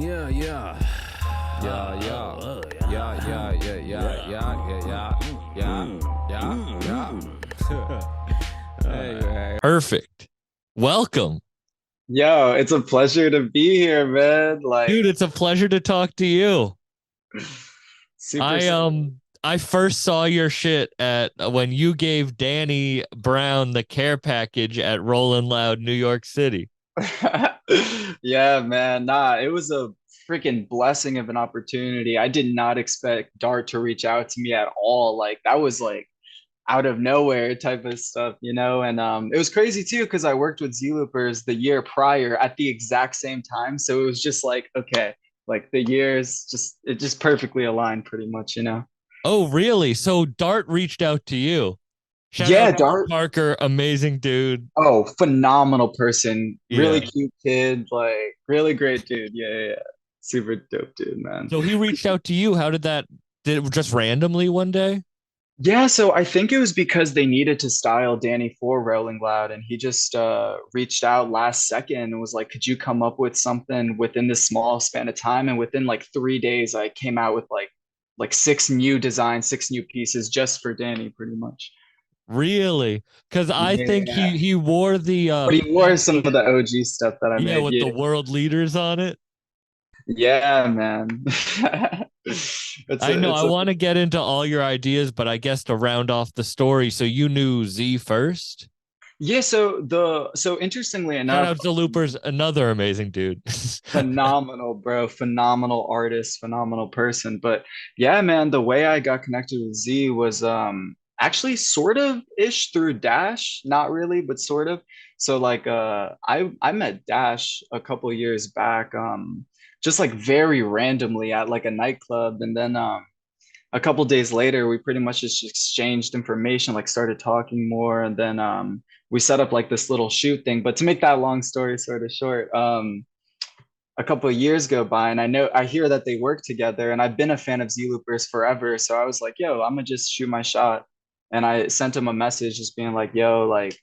Yeah, yeah. Yeah, yeah. Oh, Yeah, yeah, yeah, yeah, yeah. Hey, man. Perfect. Welcome. Yo, it's a pleasure to be here, man. Dude, it's a pleasure to talk to you. Super. I first saw your shit at when you gave Danny Brown the care package at Rollin' Loud, New York City. Yeah, man. Nah, it was a freaking blessing of an opportunity. I did not expect Dart to reach out to me at all. Like that was like out of nowhere type of stuff, you know? And it was crazy too, because I worked with Z Loopers the year prior at the exact same time. So it was just like, okay, like the years just perfectly aligned pretty much, you know? Oh, really? So Dart reached out to you. Shout Yeah, out to Dart. Parker, amazing dude. Oh, phenomenal person. Really Yeah. cute kid. Like, really great dude. Yeah, yeah, yeah. Super dope dude, man. So he reached out to you. How did that? Did it just randomly one day? Yeah, so I think it was because they needed to style Danny for Rolling Loud, and he just reached out last second and was like, "Could you come up with something within this small span of time?" And within like 3 days, I came out with like six new designs, six new pieces just for Danny, pretty much. Really? Because I think Yeah, he wore the but he wore some of the OG stuff that I yeah, made. with the Yeah, world leaders on it. yeah, man. I know I It's a want to get into all your ideas, but I guess to round off the story, so you knew Z first. Yeah, so interestingly Shout enough, out to Loopers, another amazing dude. phenomenal, bro, phenomenal artist, phenomenal person. But yeah, man, the way I got connected with Z was actually sort of ish through Dash, not really, but sort of. So like I met Dash a couple years back, just like very randomly at like a nightclub, and then a couple days later, we pretty much just exchanged information, like started talking more, and then we set up like this little shoot thing. But to make that long story sort of short, a couple of years go by, and I hear that they work together, and I've been a fan of Z Loopers forever. So I was like, "Yo, I'm gonna just shoot my shot," and I sent him a message just being like, "Yo, like."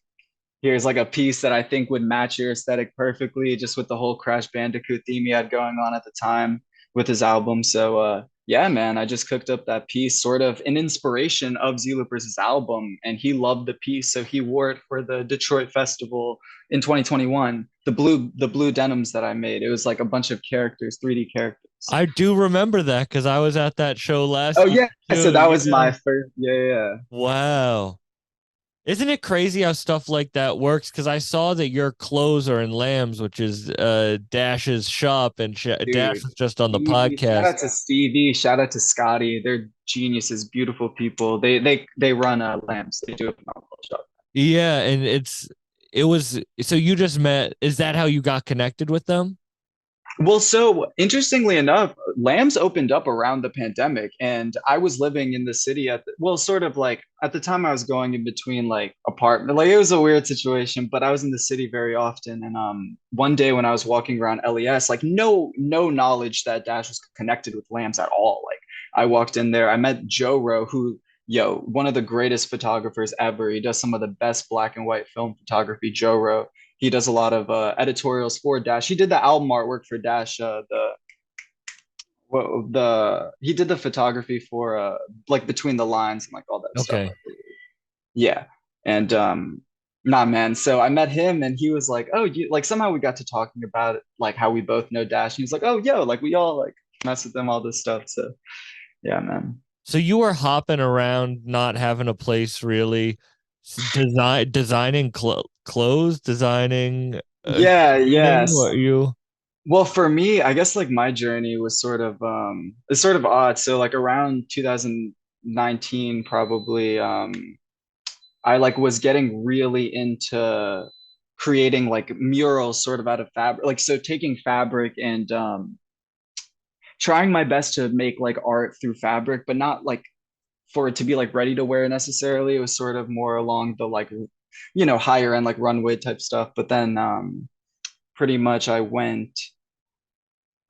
Here's like a piece that I think would match your aesthetic perfectly, just with the whole Crash Bandicoot theme he had going on at the time with his album. So yeah, man, I just cooked up that piece, sort of an inspiration of Z Looper's album, and he loved the piece, so he wore it for the Detroit Festival in 2021. The blue denims that I made, it was like a bunch of characters, 3D characters. I do remember that because I was at that show Oh last year yeah, so too. that was Yeah. my first. Yeah, yeah. Wow. Isn't it crazy how stuff like that works? Because I saw that your clothes are in Lambs, which is Dash's shop, and Dash Dude, was just on the Stevie, shout podcast. out to Stevie, shout out to Scotty. They're geniuses, beautiful people. They run lamps. They do a phenomenal job. Yeah, and it was so you just met. Is that how you got connected with them? Well, so interestingly enough, Lambs opened up around the pandemic, and I was living in the city well, sort of like at the time I was going in between like apartment, like it was a weird situation, but I was in the city very often. And one day when I was walking around LES, like no knowledge that Dash was connected with Lambs at all. Like I walked in there, I met Joe Rowe, who one of the greatest photographers ever. He does some of the best black and white film photography, Joe Rowe. He does a lot of editorials for Dash. He did the album artwork for Dash. He did the photography for like Between the Lines and like all that stuff. Okay. Yeah, and nah, man. So I met him, and he was like, "Oh, you like." Somehow we got to talking about it, like how we both know Dash. And he was like, "Oh, yo, like we all like mess with them, all this stuff." So yeah, man. So you were hopping around, not having a place really, designing clothes, designing Yeah, what yes. you? Well, for me, I guess like my journey was sort of it's sort of odd. So like around 2019 probably I like was getting really into creating like murals sort of out of fabric. Like so taking fabric and trying my best to make like art through fabric, but not like for it to be like ready to wear necessarily. It was sort of more along the like higher end like runway type stuff. But then pretty much I went.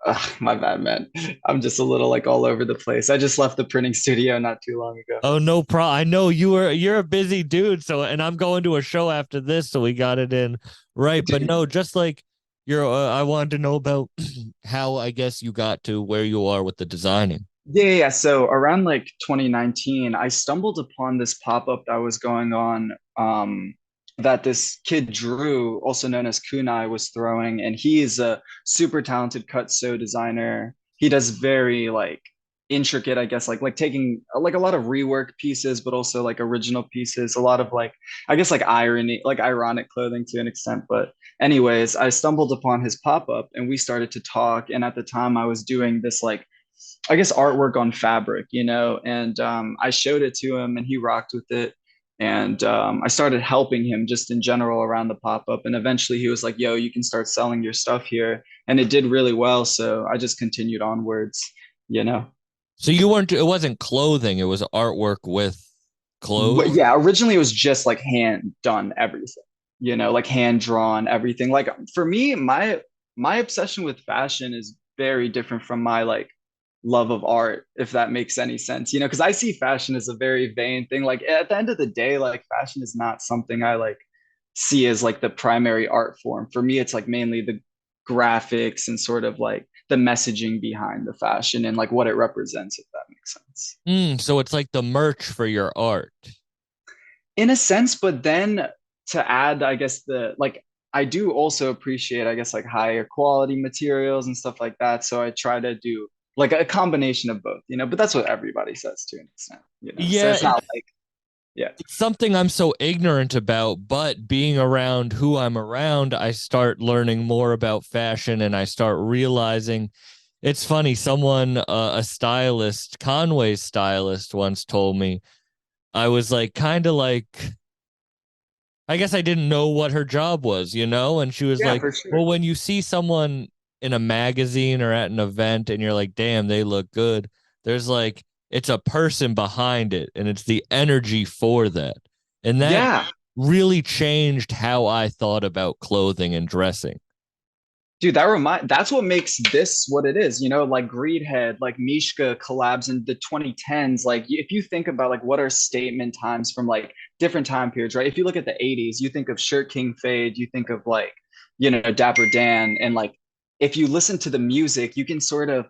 Ugh, my bad, man. I'm just a little like all over the place. I just left the printing studio not too long ago. Oh, no problem. I know you're a busy dude, so and I'm going to a show after this, so we got it in right. But Dude, no, just like I wanted to know about how I guess you got to where you are with the designing. Yeah. So around like 2019, I stumbled upon this pop-up that was going on, that this kid Drew, also known as Kunai, was throwing, and he is a super talented cut sew designer. He does very like intricate, I guess, like taking like a lot of rework pieces, but also like original pieces, a lot of like I guess like irony, like ironic clothing to an extent. But anyways, I stumbled upon his pop-up and we started to talk. And at the time I was doing this like I guess artwork on fabric, and I showed it to him and he rocked with it. And I started helping him just in general around the pop up. And eventually he was like, yo, you can start selling your stuff here. And it did really well. So I just continued onwards, you know. So you weren't, it wasn't clothing, it was artwork with clothes. Yeah, originally it was just like hand done everything, like hand drawn everything. Like for me, my obsession with fashion is very different from my like love of art, if that makes any sense, because I see fashion as a very vain thing. Like at the end of the day, like fashion is not something I like see as like the primary art form. For me, it's like mainly the graphics and sort of like the messaging behind the fashion and like what it represents, if that makes sense. So it's like the merch for your art. In a sense, but then to add, I guess the like I do also appreciate, I guess, like higher quality materials and stuff like that. So I try to do like a combination of both, but that's what everybody says to an extent. So Yeah, it's not like, yeah. it's something I'm so ignorant about, but being around who I'm around, I start learning more about fashion and I start realizing it's funny. Someone, a stylist, Conway's stylist, once told me I was like, kind of like, I guess I didn't know what her job was, you know? And she was Yeah, like, for sure. well, when you see someone in a magazine or at an event and you're like, damn, they look good, there's like, it's a person behind it and it's the energy for that. And that Yeah. really changed how I thought about clothing and dressing. Dude, that's what makes this what it is, like Greedhead, like Mishka collabs in the 2010s. Like if you think about like what are statement times from like different time periods, right? If you look at the 80s, you think of Shirt King Fade, you think of like, Dapper Dan. And like if you listen to the music, you can sort of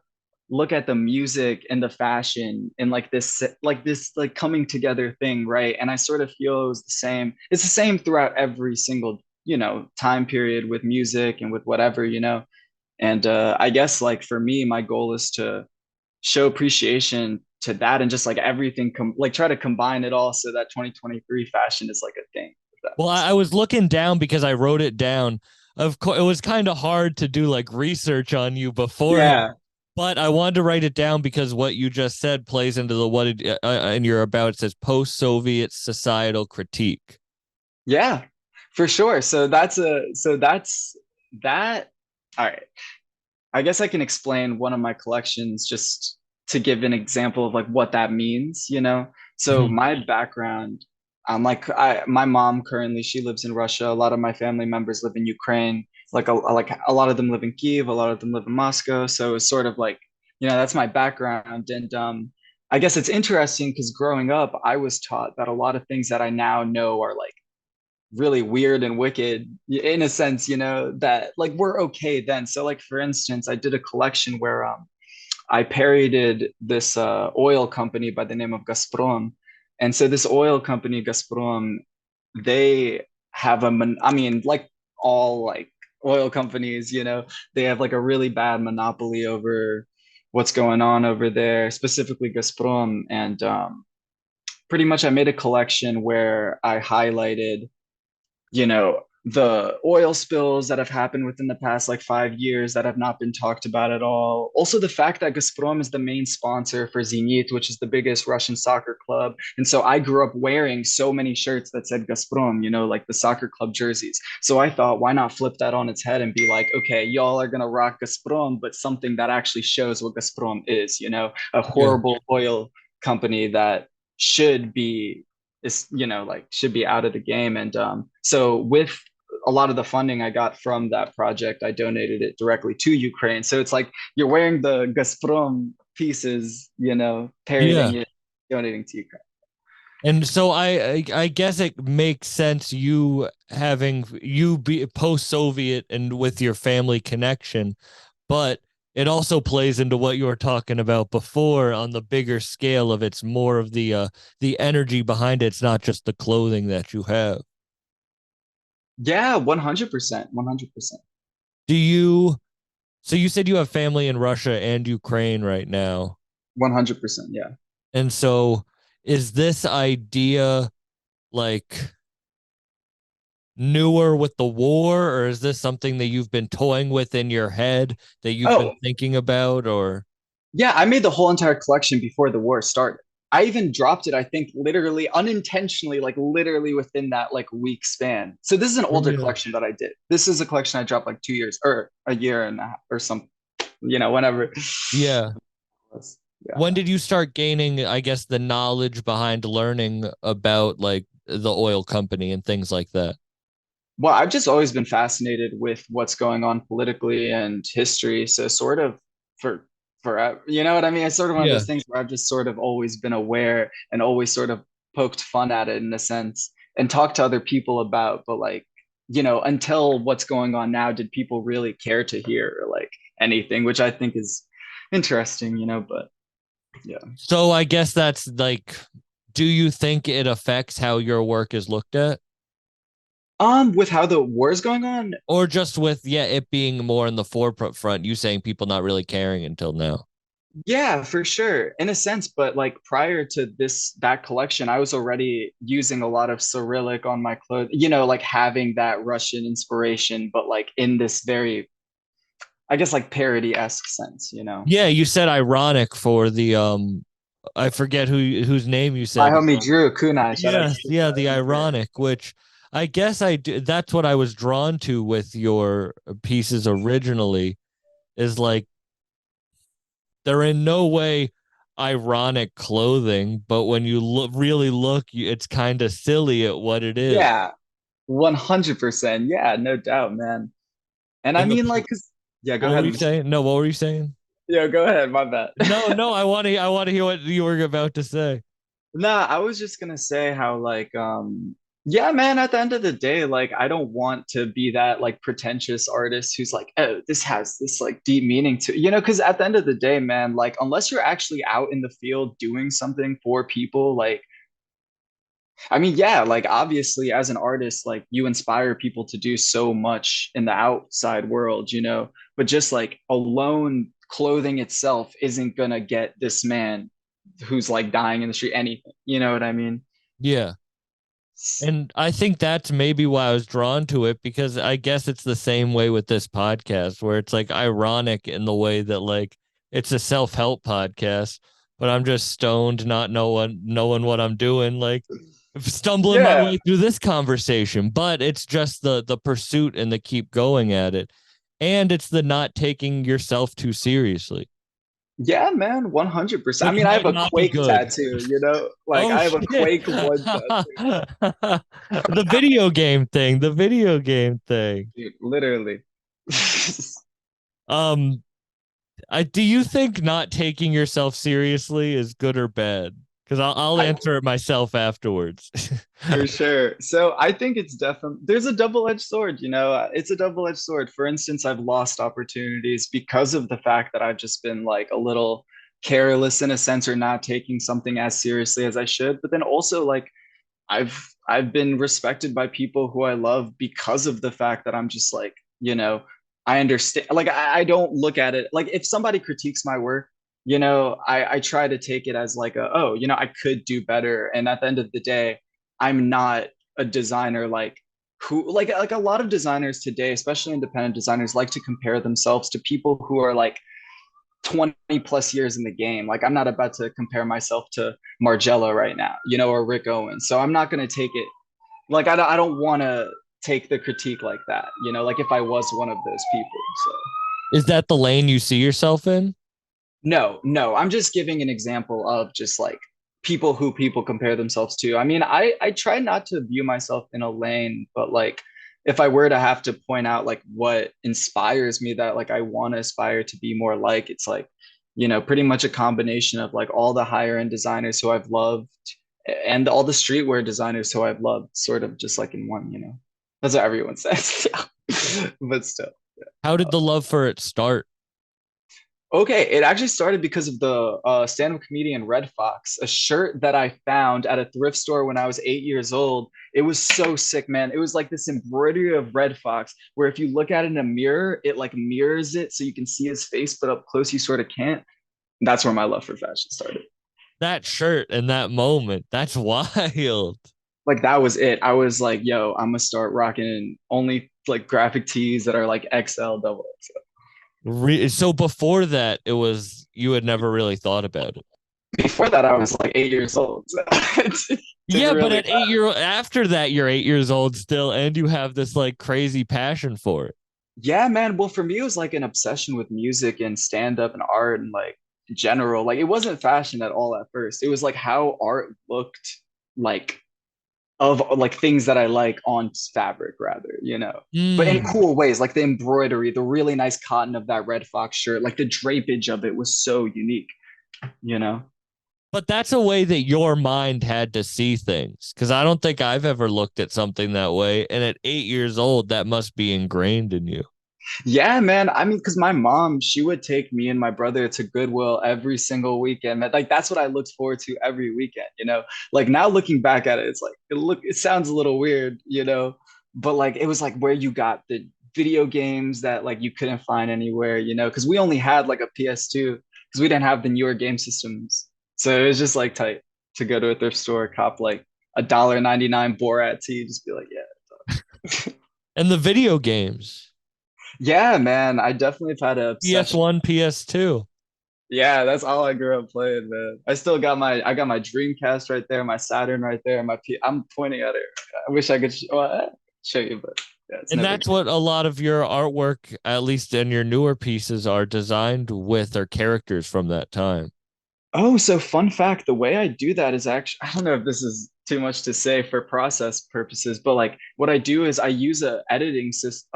look at the music and the fashion and like this like coming together thing, right? And I sort of feel it was the same. It's the same throughout every single time period with music and with whatever, and I guess like for me my goal is to show appreciation to that and just like everything like try to combine it all so that 2023 fashion is like a thing, if that Well, makes I sense. was looking down because I wrote it down. Of course, it was kind of hard to do like research on you beforehand, Yeah. but I wanted to write it down because what you just said plays into the what it, in your about. It says post-Soviet societal critique. Yeah, for sure. So that's that. All right, I guess I can explain one of my collections just to give an example of like what that means, So Mhm. my background, like my mom currently she lives in Russia. A lot of my family members live in Ukraine. Like a lot of them live in Kiev, a lot of them live in Moscow. So it's sort of like, that's my background. And I guess it's interesting because growing up, I was taught that a lot of things that I now know are like really weird and wicked in a sense, that like we're okay then. So like for instance, I did a collection where I parodied this oil company by the name of Gazprom. And so this oil company, Gazprom, they have I mean, like all like oil companies, they have like a really bad monopoly over what's going on over there, specifically Gazprom. And pretty much I made a collection where I highlighted the oil spills that have happened within the past like 5 years that have not been talked about at all. Also, the fact that Gazprom is the main sponsor for Zenit, which is the biggest Russian soccer club. And so I grew up wearing so many shirts that said Gazprom, like the soccer club jerseys. So I thought, why not flip that on its head and be like, okay, y'all are going to rock Gazprom, but something that actually shows what Gazprom is, a Yeah. horrible oil company that should be is like should be out of the game. And so with a lot of the funding I got from that project, I donated it directly to Ukraine. So it's like you're wearing the Gazprom pieces, parodying Yeah. it, donating to Ukraine. And so I guess it makes sense you having you be post-Soviet and with your family connection, but it also plays into what you were talking about before on the bigger scale of it's more of the energy behind it. It's not just the clothing that you have. Yeah, 100%, 100%. Do you so you said you have family in Russia and Ukraine right now. 100%, yeah. And so is this idea like newer with the war, or is this something that you've been toying with in your head that you've been Oh, thinking about, or yeah, I made the whole entire collection before the war started. I even dropped it, I think, literally unintentionally, like literally within that like week span. So this is an older yeah. collection that I did. This is a collection I dropped like 2 years or a year and a half or something, whenever. Yeah. Yeah. When did you start gaining, I guess, the knowledge behind learning about like the oil company and things like that? Well, I've just always been fascinated with what's going on politically and history. So sort of for forever, you know what I mean? It's sort of one of Yeah. those things where I've just sort of always been aware and always sort of poked fun at it in a sense and talked to other people about, but like, until what's going on now, did people really care to hear like anything, which I think is interesting, but yeah. So I guess that's like, do you think it affects how your work is looked at? With how the war is going on, Or just with, yeah, it being more in the forefront, you saying people not really caring until now? yeah, for sure. In a sense, but like prior to that collection, I was already using a lot of Cyrillic on my clothes, like having that Russian inspiration, but like in this very, I guess like parody-esque sense. Yeah, you said ironic for the I forget whose name you My said. homie Drew Kunai, shout out to Yes, yeah, the ironic, which I guess I do, that's what I was drawn to with your pieces originally, is like they're in no way ironic clothing, but when you really look, it's kind of silly at what it is. yeah, 100%. Yeah, no doubt, man. And I And the mean, like, cause yeah, go what were ahead. you saying? No, what were you saying? Yeah, go ahead. My bad. No, no, I want to hear what you were about to say. Nah, I was just gonna say how like yeah, man, at the end of the day, like I don't want to be that like pretentious artist who's like, oh, this has this like deep meaning to, because at the end of the day, man, like unless you're actually out in the field doing something for people, like I mean, yeah, like obviously as an artist, like you inspire people to do so much in the outside world, but just like alone clothing itself isn't gonna get this man who's like dying in the street anything. You know what I mean? Yeah. And I think that's maybe why I was drawn to it, because I guess it's the same way with this podcast where it's like ironic in the way that like it's a self-help podcast, but I'm just stoned, not knowing what I'm doing, like stumbling my Yeah. way through this conversation. But it's just the pursuit and the keep going at it. And it's the not taking yourself too seriously, Yeah, man, 100%. I which mean, I have might a not be Quake good. tattoo. Like Oh I have a shit. Quake one tattoo. The video game thing, the video game thing. Dude, literally. Um, do you think not taking yourself seriously is good or bad? Because I'll I answer it myself afterwards. For sure. So I think it's definitely there's a double-edged sword. It's a double-edged sword. For instance, I've lost opportunities because of the fact that I've just been like a little careless in a sense or not taking something as seriously as I should. But then also like I've been respected by people who I love because of the fact that I'm just like, I understand. Like I don't look at it like if somebody critiques my work, I try to take it as like I could do better. And at the end of the day, I'm not a designer like who like a lot of designers today, especially independent designers, like to compare themselves to people who are like 20 plus years in the game. Like I'm not about to compare myself to Margello right now, or Rick Owens. So I'm not going to take it like I don't want to take the critique like that, like if I was one of those people. So Is that the lane you see yourself in? no, no, I'm just giving an example of just like people who people compare themselves to. I mean, I try not to view myself in a lane, but like if I were to have to point out like what inspires me that like I want to aspire to be more like, it's like, pretty much a combination of like all the higher end designers who I've loved and all the streetwear designers who I've loved, sort of just like in one, you know. That's what everyone says. But still. How did the love for it start? Okay, it actually started because of the stand-up comedian Red Fox, a shirt that I found at a thrift store when I was 8 years old. It was so sick, man. It was like this embroidery of Red Fox, where if you look at it in a mirror, it like mirrors it so you can see his face, but up close you sort of can't. That's where my love for fashion started. That shirt and that moment, that's wild. Like that was it. I was like, yo, I'm gonna start rocking only like graphic tees that are like XL, double XL. So before that, it was you had never really thought about it. Before that, I was like 8 years old. So it didn't Yeah, but really at 8 year after that, you're 8 years old still, and you have this like crazy passion for it. Yeah, man. Well, for me, it was like an obsession with music and stand up and art and like general. Like it wasn't fashion at all at first. It was like how art looked like of like things that I like on fabric rather, you know. But in Mm. cool ways, like the embroidery, the really nice cotton of that Red Fox shirt, like the drapage of it was so unique, you know. But that's a way that your mind had to see things. Because I don't think I've ever looked at something that way. And at 8 years old, that must be ingrained in you. Yeah, man. I mean, because my mom, she would take me and my brother to Goodwill every single weekend. Like that's what I looked forward to every weekend, you know. Like now looking back at it, it's like it sounds a little weird, you know, but like it was like where you got the video games that like you couldn't find anywhere, you know, because we only had like a PS2 because we didn't have the newer game systems. So it was just like tight to go to a thrift store, cop like $1.99 Borat tee, just be like, yeah. And the video games, Yeah, man, I definitely have had an obsession. PS1, PS2. Yeah, that's all I grew up playing, man. I got my Dreamcast right there, my Saturn right there, I'm pointing at it. I wish I could show you, but yeah, it's And never that's gonna. what a lot of your artwork, at least in your newer pieces, are designed with, or characters from that time. Oh, so fun fact, the way I do that is actually, I don't know if this is too much to say for process purposes, but like what I do is I use a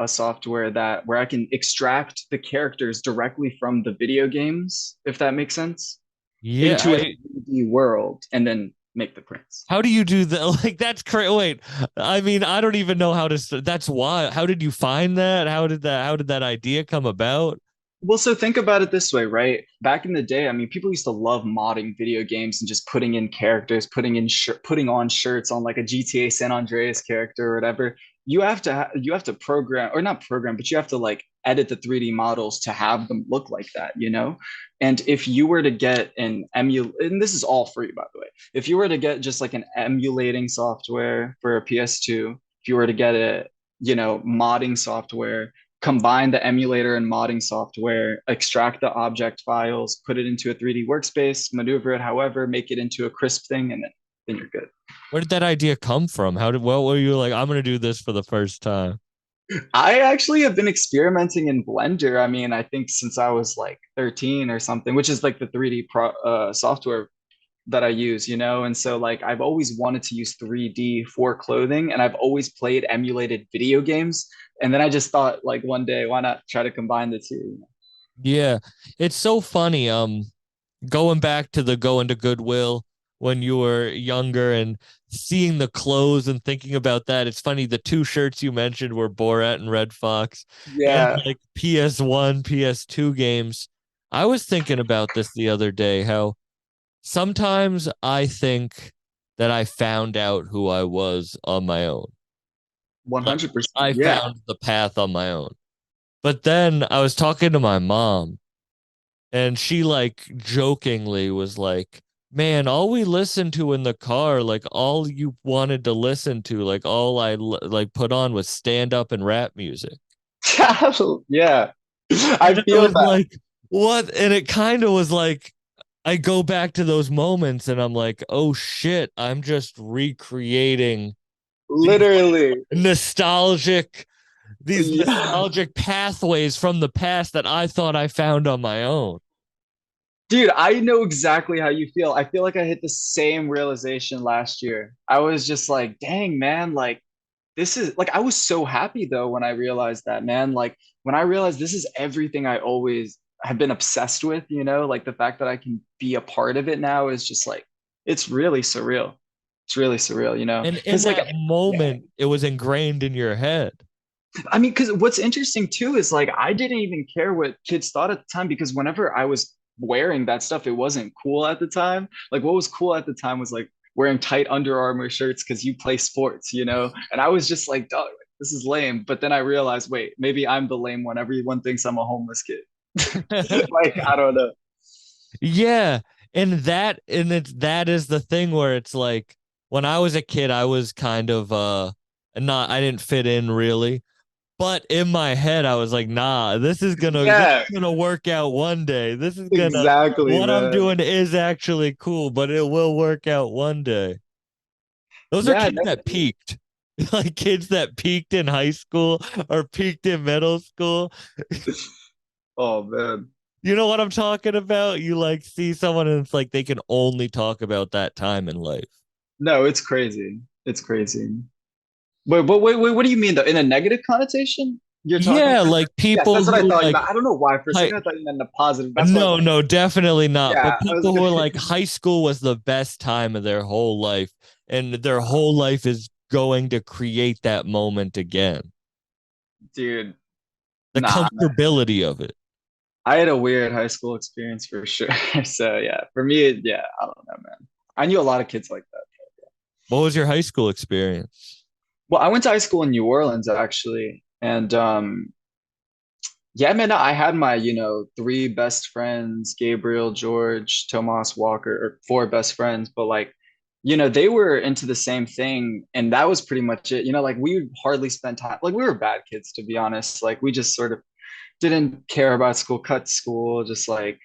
software that where I can extract the characters directly from the video games, if that makes sense, Yeah, into a 3D world and then make the prints. how do you do that? Like that's crazy. Wait, I mean, I don't even know how to. That's why. How did you find that? How did that idea come about? Well, so think about it this way, right? Back in the day, I mean, people used to love modding video games and just putting in characters, putting on shirts on like a GTA San Andreas character or whatever. You have to program or not program, but you have to like edit the 3D models to have them look like that, you know? And if you were to get and this is all free, by the way. If you were to get just like an emulating software for a PS2, if you were to get a, you know, modding software, combine the emulator and modding software, extract the object files, put it into a 3D workspace, maneuver it however, make it into a crisp thing, and then you're good. Where did that idea come from? What were you like? I'm gonna do this for the first time. I actually have been experimenting in Blender. I mean, I think since I was like 13 or something, which is like the 3D software that I use, you know? And so like I've always wanted to use 3D for clothing and I've always played emulated video games. And then I just thought like one day, why not try to combine the two? Yeah, it's so funny. Going back to the going to Goodwill when you were younger and seeing the clothes and thinking about that. It's funny. The two shirts you mentioned were Borat and Red Fox, and Yeah, like PS1, PS2 games. I was thinking about this the other day. How sometimes I think that I found out who I was on my own. Like 100%. I Yeah. found the path on my own. But then I was talking to my mom and she like jokingly was like, "Man, all we listened to in the car, like all you wanted to listen to, like all like put on was stand up and rap music." Yeah. And I I feel was that. like, "What?" And it kind of was like I go back to those moments and I'm like, "Oh shit, I'm just recreating these Literally. nostalgic these Yeah. nostalgic pathways from the past that I thought I found on my own." Dude, I know exactly how you feel. I feel like I hit the same realization last year. I was just like, dang, man, like this is like I was so happy though when I realized that, man. Like when I realized this is everything I always have been obsessed with, you know, like the fact that I can be a part of it now is just like it's really surreal. It's really surreal, you know? And in Because like, that yeah. moment, it was ingrained in your head. I mean, because what's interesting too is like I didn't even care what kids thought at the time because whenever I was wearing that stuff, it wasn't cool at the time. Like what was cool at the time was like wearing tight Under Armour shirts because you play sports, you know? And I was just like, dog, this is lame. But then I realized, wait, maybe I'm the lame one. Everyone thinks I'm a homeless kid. Like, I don't know. Yeah. That is the thing where it's like when I was a kid, I was kind of not I didn't fit in really. But in my head, I was like, nah, this Yeah, is gonna work out one day. This is gonna exactly, what I'm man. doing is actually cool, but it will work out one day. Those are Yeah, kids never that peaked. Like kids that peaked in high school or peaked in middle school. Oh man. You know what I'm talking about? You like see someone and it's like they can only talk about that time in life. No, it's crazy. It's crazy. Wait, what do you mean though? In a negative connotation? You're talking Yeah, like, like yes, people that's what I who thought you like meant. I don't know why. For a hi second, I thought you meant in a positive. That's why, no, no, definitely not. But yeah, I was people who gonna, are like high school was the best time of their whole life, and their whole life is going to create that moment again. dude, The nah, man. comfortability of it. I had a weird high school experience for sure. So yeah, for me, yeah, I don't know, man. I knew a lot of kids like that. What was your high school experience? Well, I went to high school in New Orleans actually, and yeah, man, I had my, three best friends, Gabriel, George, Tomas Walker, or four best friends, but like, they were into the same thing, and that was pretty much it. Like we would hardly spend time, like we were bad kids, to be honest. Like we just sort of didn't care about school, cut school, just like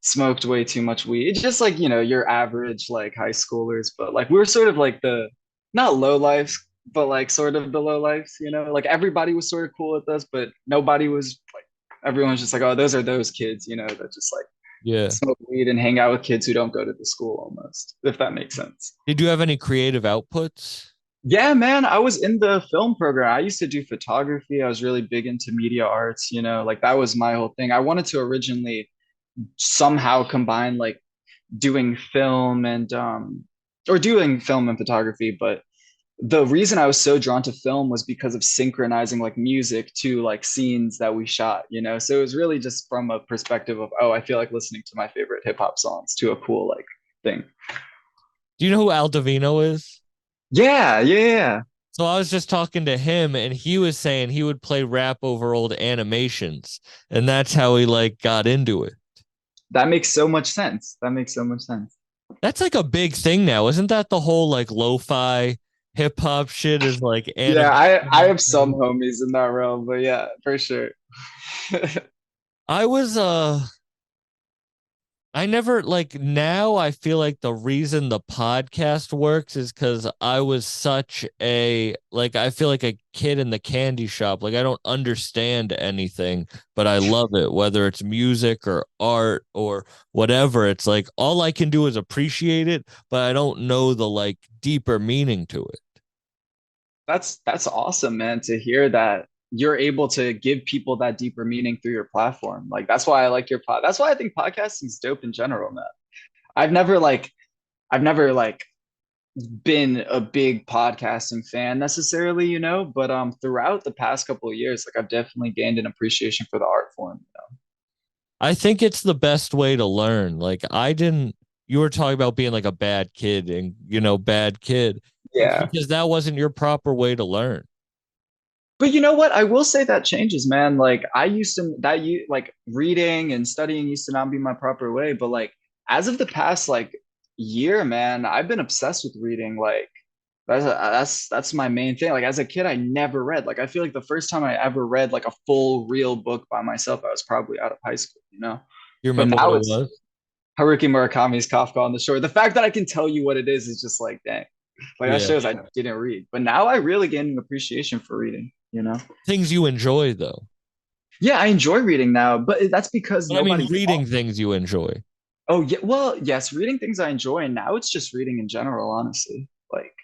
smoked way too much weed. Just like, your average like high schoolers, but like we were sort of like the not low lives, but like sort of the low lives, like everybody was sort of cool with us, but nobody was like everyone's just like, oh, those are those kids, that just like Yeah. smoke weed and hang out with kids who don't go to the school almost, if that makes sense. Did you have any creative outputs? Yeah, man, I was in the film program. I used to do photography. I was really big into media arts, like that was my whole thing. I wanted to originally somehow combine like doing film and or doing film and photography, but the reason I was so drawn to film was because of synchronizing like music to like scenes that we shot. So it was really just from a perspective of, oh, I feel like listening to my favorite hip hop songs to a cool like thing. Do you know who Al Davino is? Yeah, yeah, yeah. So I was just talking to him and he was saying he would play rap over old animations and that's how he like got into it. That makes so much sense. That makes so much sense. That's like a big thing now. Isn't that the whole like lo-fi hip hop shit is like Yeah, I have some animation? homies in that realm, but yeah, for sure. I was I never like now I feel like the reason the podcast works is because I was such a like I feel like a kid in the candy shop. Like I don't understand anything, but I love it, whether it's music or art or whatever. It's like all I can do is appreciate it, but I don't know the like deeper meaning to it. That's awesome, man, to hear that you're able to give people that deeper meaning through your platform. Like that's why I like your pod. That's why I think podcasting is dope in general, man. I've never like I've never like been a big podcasting fan necessarily, but throughout the past couple of years, like I've definitely gained an appreciation for the art form. I think it's the best way to learn. Like I didn't you were talking about being like a bad kid and bad kid. It's Yeah. because that wasn't your proper way to learn. But you know what? I will say that changes, man. Like I used to that you like reading and studying used to not be my proper way, but like as of the past like year, man, I've been obsessed with reading. Like that's my main thing. Like as a kid, I never read. Like I feel like the first time I ever read like a full real book by myself, I was probably out of high school. You But remember what now it it's was? Haruki Murakami's Kafka on the Shore. The fact that I can tell you what it is just like, dang. Like that Yeah. shows I didn't read. But now I really gain an appreciation for reading. Things you enjoy though. Yeah, I enjoy reading now, but that's because But I mean nobody reading taught me. things you enjoy. Oh, yeah. Well, yes, reading things I enjoy, and now it's just reading in general, honestly. Like,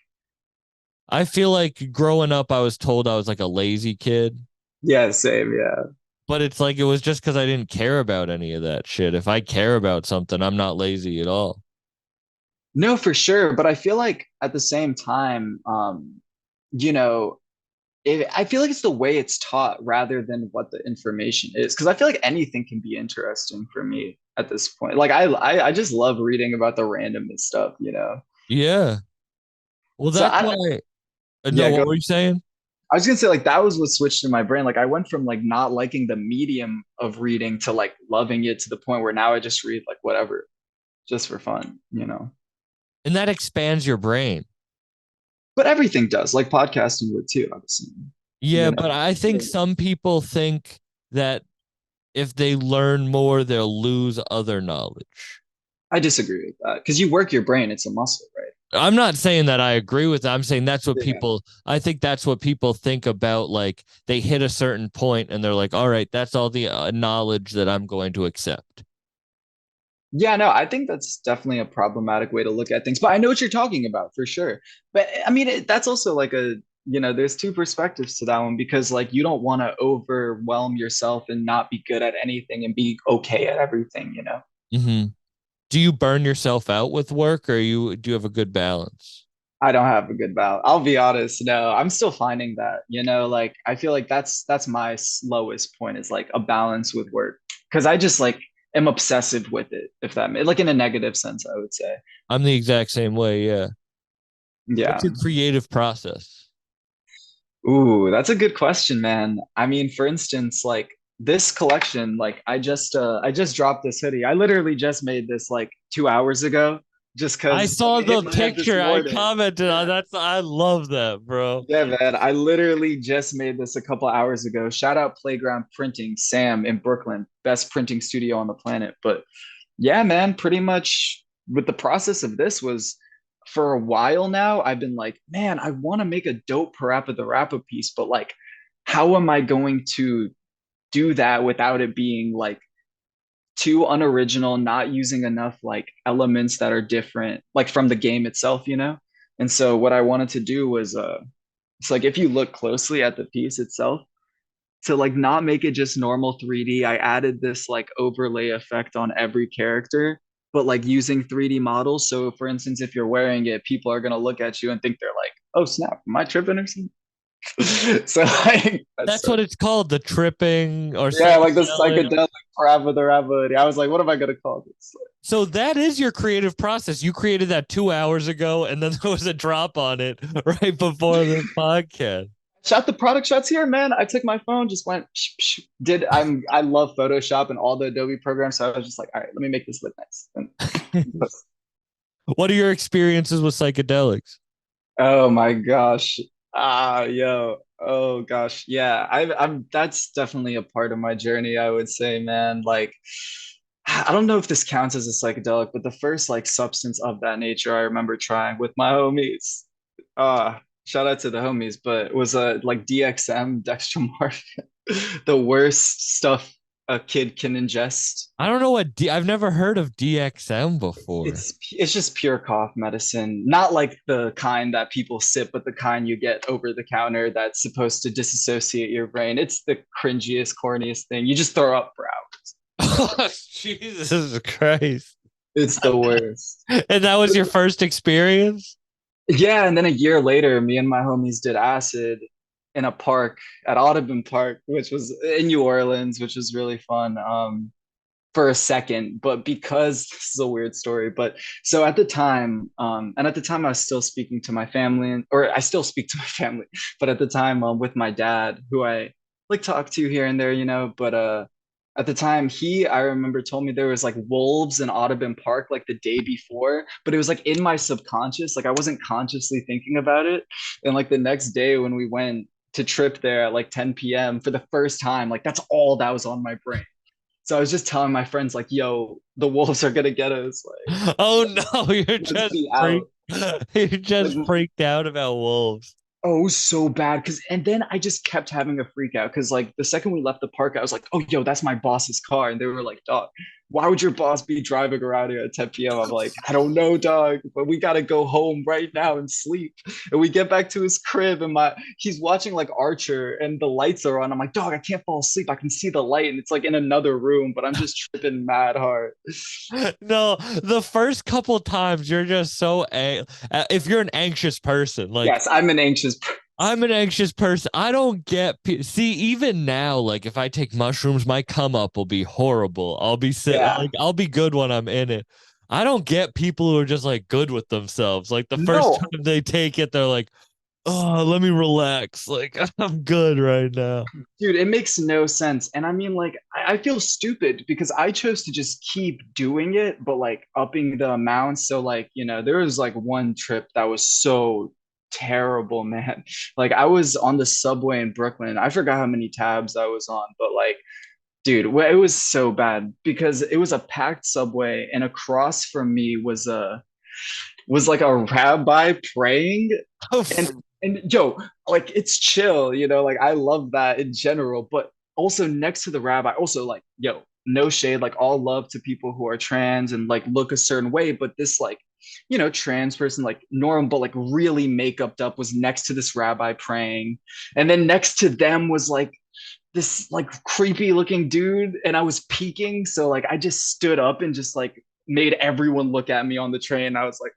I feel like growing up I was told I was like a lazy kid, yeah, same, yeah. but it's like it was just because I didn't care about any of that shit. If I care about something, I'm not lazy at all. No, for sure. But I feel like at the same time, you know, I feel like it's the way it's taught rather than what the information is. Because I feel like anything can be interesting for me at this point. Like I just love reading about the randomest stuff, you know. Yeah. Well, So that's I why. No, yeah, what go. were you saying? I was gonna say like that was what switched in my brain. Like I went from like not liking the medium of reading to like loving it to the point where now I just read like whatever, just for fun, you know. And that expands your brain. But everything does, like podcasting would too, obviously, Yeah, you but know. I think some people think that if they learn more, they'll lose other knowledge. I disagree with that because you work your brain, it's a muscle, right? I'm not saying that I agree with that. I'm saying that's what Yeah. people, I think that's what people think about. Like they hit a certain point and they're like, all right, that's all the knowledge that I'm going to accept. Yeah, no, I think that's definitely a problematic way to look at things. But I know what you're talking about for sure. But I mean, that's also like a, you know, there's two perspectives to that one because like you don't want to overwhelm yourself and not be good at anything and be okay at everything, you know? Hmm. Do you burn yourself out with work or do you have a good balance? I don't have a good balance. I'll be honest. No, I'm still finding that, you know, like I feel like that's my lowest point is like a balance with work because I just like am obsessive with it, if that like in a negative sense, I would say. I'm the exact same way. Yeah. What's Yeah. your creative process? Ooh, that's a good question, man. I mean, for instance, like this collection, like I just dropped this hoodie. I literally just made this like 2 hours ago, just I because like saw it hit the my head this picture. I morning. commented on Yeah. that. I love that, bro. Yeah, man. I literally just made this a couple hours ago. Shout out Playground Printing, Sam in Brooklyn, best printing studio on the planet. But yeah, man, pretty much with the process of this was for a while now, I've been like, man, I want to make a dope Parappa the Rapper piece, but like, how am I going to do that without it being like too unoriginal, not using enough like elements that are different, like from the game itself, you know? And so what I wanted to do was it's like if you look closely at the piece itself, to like not make it just normal 3D, I added this like overlay effect on every character, but like using 3D models. So for instance, if you're wearing it, people are gonna look at you and think they're like, oh snap, am I tripping or something? So like that's That's what it's called, the tripping or yeah, like the psychedelic. psychedelic Parappa the Rapper. I was like, what am I gonna call this? So that is your creative process. You created that 2 hours ago, and then there was a drop on it right before the podcast. Shot the product shots here, man. I took my phone, just went, psh, psh, did I love Photoshop and all the Adobe programs. So I was just like, all right, let me make this look nice. And What are your experiences with psychedelics? oh my gosh. Ah, yo. Oh gosh. Yeah. I'm that's definitely a part of my journey, I would say, man. Like I don't know if this counts as a psychedelic, but the first like substance of that nature I remember trying with my homies. Shout out to the homies, but it was a like DXM, dextromorphin, the worst stuff a kid can ingest. I don't know I've never heard of DXM before. It's just pure cough medicine, not like the kind that people sip, but the kind you get over the counter that's supposed to disassociate your brain. It's the cringiest, corniest thing. You just throw up for hours. Oh, Jesus Christ. It's the worst. And that was your first experience? Yeah, and then a year later, me and my homies did acid in a park at Audubon Park, which was in New Orleans, which was really fun. For a second, but because this is a weird story, but so at the time, and at the time I was still speaking to my family, or I still speak to my family, but at the time with my dad, who I like talk to here and there, you know, but at the time I remember told me there was like wolves in Audubon Park like the day before, but it was like in my subconscious, like I wasn't consciously thinking about it, and like the next day when we went to trip there at like 10 p.m. for the first time, like that's all that was on my brain. So I was just telling my friends, like, yo, the wolves are gonna get us. Like, Oh no, let's be out. you're Like, just freaked out about wolves. oh, so bad. And then I just kept having a freak out. Cause like the second we left the park, I was like, oh, yo, that's my boss's car. And they were like, dog. why would your boss be driving around here at 10 p.m.? I'm like, I don't know, dog, but we gotta go home right now and sleep. And we get back to his crib, and my he's watching like Archer, and the lights are on. I'm like, dog, I can't fall asleep. I can see the light, and it's like in another room, but I'm just tripping mad hard. No, the first couple times you're just if you're an anxious person, like Yes, I'm an anxious. I'm an anxious person. I don't see even now, like if I take mushrooms, my come up will be horrible. Yeah. I'll be good when I'm in it. I don't get people who are just like good with themselves. Like the first No, time they take it, they're like, "Oh, let me relax. Like I'm good right now." dude, it makes no sense. And I mean, like, I feel stupid because I chose to just keep doing it, but like upping the amount. So, like, there was like one trip that was so terrible, man. Like, I was on the subway in Brooklyn. I forgot how many tabs I was on, but like, dude, it was so bad because it was a packed subway, and across from me was like a rabbi praying, and yo, like it's chill, like I love that in general, but also next to the rabbi, also like, yo, no shade, like all love to people who are trans and like look a certain way, but this like, trans person, like normal, but like really makeuped up, was next to this rabbi praying. And then next to them was like this like creepy looking dude, and I was peeking, so like I just stood up and just like made everyone look at me on the train. I was like,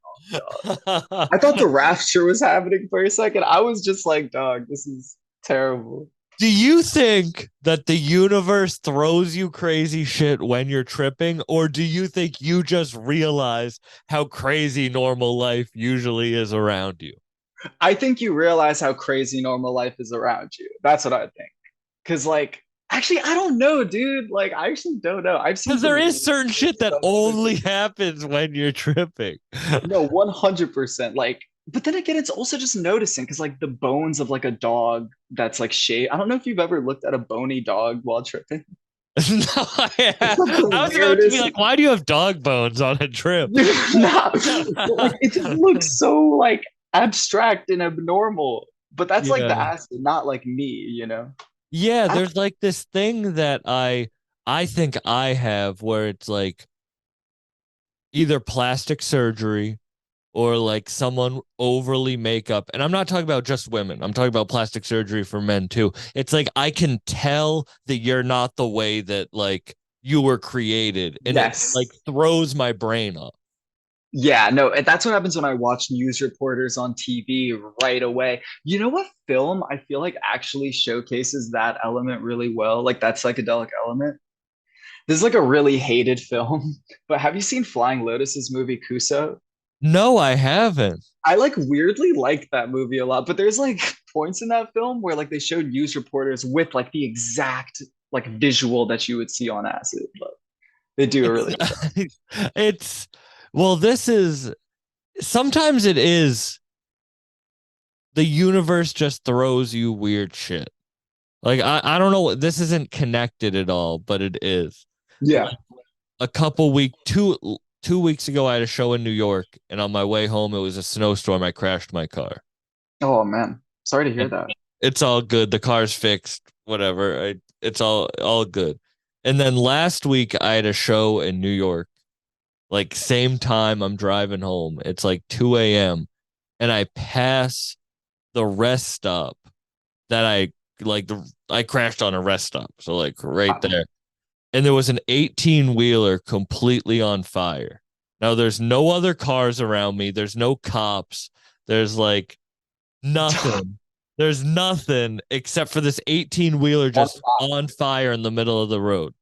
oh god. I thought the rapture was happening for a second. I was just like, dog, this is terrible. Do you think that the universe throws you crazy shit when you're tripping, or do you think you just realize how crazy normal life usually is around you? I think you realize how crazy normal life is around you. That's what I think. Cause like actually I don't know, dude. Like I actually don't know. I've seen Because there some is really certain crazy shit that stuff on only the. happens when you're tripping. No, 100%. Like, but then again, it's also just noticing because like the bones of like a dog that's like shaved. I don't know if you've ever looked at a bony dog while tripping. No, It's like the I was about to be weirdest. like, why do you have dog bones on a trip? Nah, but like it just looks so like abstract and abnormal. But that's like the Yeah. acid, not like me. Yeah, I, there's like this thing that I think I have where it's like either plastic surgery or like someone overly makeup. And I'm not talking about just women. I'm talking about plastic surgery for men too. It's like I can tell that you're not the way that like you were created, and it like yes. throws my brain up. Yeah, no, that's what happens when I watch news reporters on TV right away. You know what film I feel like actually showcases that element really well, like that psychedelic element? This is like a really hated film, but have you seen Flying Lotus's movie Kuso? No, I haven't. I like weirdly like that movie a lot, but there's like points in that film where like they showed news reporters with like the exact like visual that you would see on acid, but they do a It's really good job. it's well, this is sometimes it is the universe just throws you weird shit. Like I don't know, this isn't connected at all, but it is. Yeah. Like a couple week 2 weeks ago I had a show in New York, and on my way home it was a snowstorm. I crashed my car. Oh man, sorry to hear And that. it's all good. The car's fixed, whatever. It's all good. And then last week I had a show in New York. Like same time I'm driving home. It's like 2 a.m. and I pass the rest stop that I crashed on a rest stop. So like right there. And there was an 18 wheeler completely on fire. Now there's no other cars around me. There's no cops. There's like nothing. There's nothing except for this 18 wheeler just on fire in the middle of the road.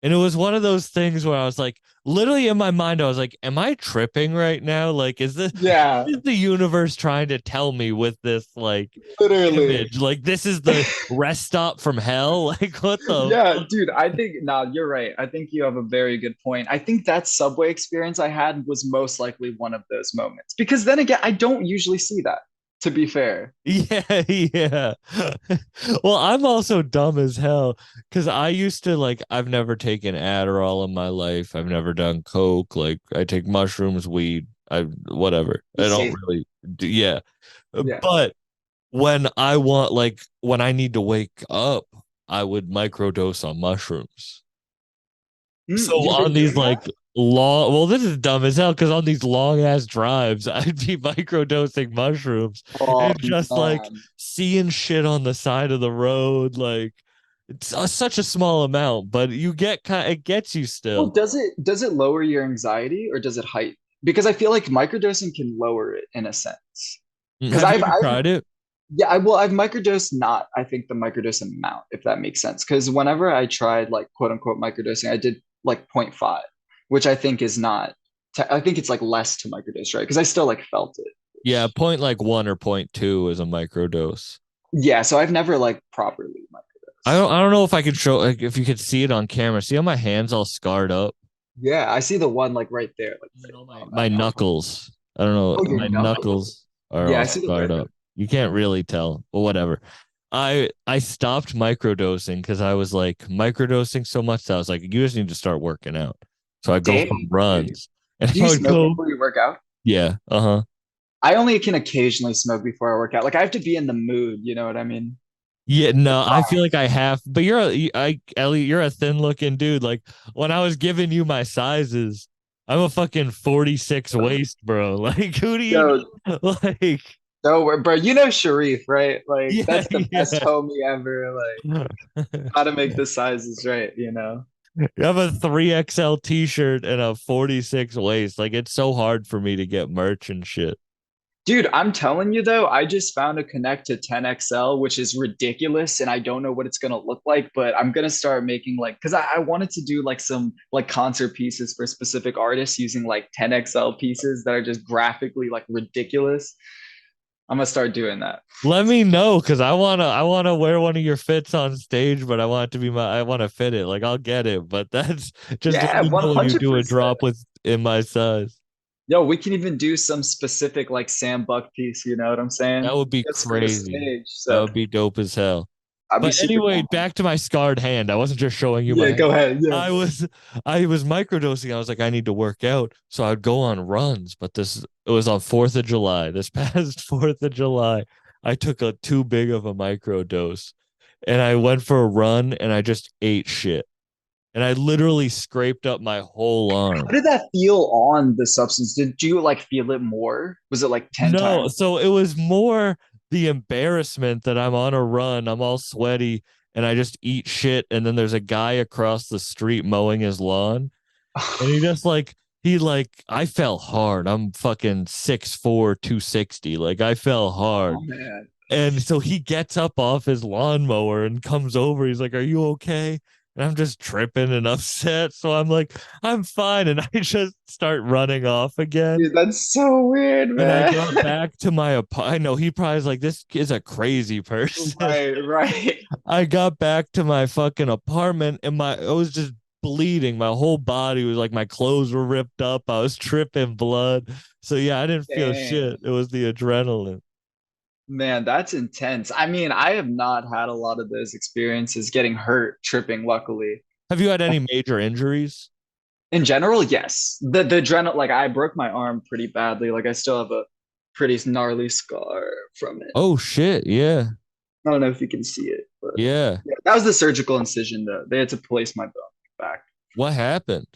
And it was one of those things where I was like, literally in my mind, I was like, am I tripping right now? Like, Yeah, is the universe trying to tell me with this like literally. image? Like, this is the rest stop from hell? Like, what the Yeah, dude, I think, nah, you're right. I think you have a very good point. I think that subway experience I had was most likely one of those moments. Because then again, I don't usually see that, to be fair. Yeah, yeah. Well, I'm also dumb as hell because I used to like, I've never taken Adderall in my life. I've never done coke. Like, I take mushrooms, weed, whatever. I don't Safe. really do, yeah. Yeah. But when I need to wake up, I would microdose on mushrooms. So You've on been these doing like that? long, well, this is dumb as hell because on these long ass drives, I'd be microdosing mushrooms Oh and just like man. seeing shit on the side of the road. Like it's such a small amount, but you get it gets you Well, still. does it lower your anxiety or does it heighten? Because I feel like microdosing can lower it in a sense. Because Have you I've ever I've tried it? yeah, I've microdosed, not I think the microdose amount, if that makes sense. Because whenever I tried like quote unquote microdosing, I did like zero point 0.5, which I think is not. I think it's like less to microdose, right? Because I still like felt it. Yeah, Which, point like one or point two is a microdose. yeah, so I've never like properly microdosed. I don't know if I could show like if you could see it on camera. See how my hands all scarred up? Yeah, I see the one like right there, like You right know on my that part. knuckles. I don't know. Oh, your My knuckles. knuckles are Yeah, all I see the scarred red. up. You can't really tell, but whatever. I stopped microdosing because I was like microdosing so much that I was like, you just need to start working out. So I go Damn, for dude. runs, and Do I you would smoke go, before you work out? yeah, uh-huh. I only can occasionally smoke before I work out. Like I have to be in the mood, you know what I mean? Yeah, no, I feel like I have, but Ellie, you're a thin looking dude. Like when I was giving you my sizes, I'm a fucking 46 waist, bro. Like who do you Yo, like? no, bro, you know Sharif, right? Like Yeah, that's the best yeah. homie ever. Like how to make the sizes right, you know? You have a 3XL t-shirt and a 46 waist. Like it's so hard for me to get merch and shit. Dude, I'm telling you though, I just found a Connect to 10XL, which is ridiculous, and I don't know what it's gonna look like, but I'm gonna start making like because I wanted to do like some like concert pieces for specific artists using like 10XL pieces that are just graphically like ridiculous. I'm gonna start doing that. Let me know because I wanna wear one of your fits on stage, but I want it to be I wanna fit it. Like I'll get it, but that's just let Yeah, me know when you do a 100%. drop with in my size. Yo, we can even do some specific like Sam Buck piece, you know what I'm That saying? would be Just for the crazy. stage. That So would be dope as hell. I'll be But super anyway, down. back to my scarred hand. I wasn't just showing you my Yeah, hand. go ahead. Yeah. I was I was microdosing. I was like, I need to work out. So I'd go on runs. But this it was on 4th of July. This past 4th of July, I took a too big of a microdose and I went for a run and I just ate shit. And I literally scraped up my whole How arm. did that feel on the substance? Did you like feel it more? Was it like 10 No, times? so it was more the embarrassment that I'm on a run, I'm all sweaty, and I just eat shit. And then there's a guy across the street mowing his lawn, and he just like, I fell hard. I'm fucking 6'4", 260. Like, I fell Oh hard. man. And so he gets up off his lawnmower and comes over. He's like, "Are you okay?" And I'm just tripping and upset. So I'm like, "I'm fine." And I just start running off again. Dude, that's so weird, And I man. got back to my apartment. I know he probably like, this is a crazy person. Right, right. I got back to my fucking apartment and I was just bleeding. My whole body was like my clothes were ripped up. I was tripping blood. So yeah, I didn't feel shit. Damn. It was the adrenaline. Man, that's intense. I mean, I have not had a lot of those experiences getting hurt tripping, luckily. Have you had any major injuries? In general, yes. The adrenaline, like I broke my arm pretty badly. Like I still have a pretty gnarly scar from it. Oh shit. Yeah. I don't know if you can see it, but Yeah. yeah, that was the surgical incision though. They had to place my bone back. What happened?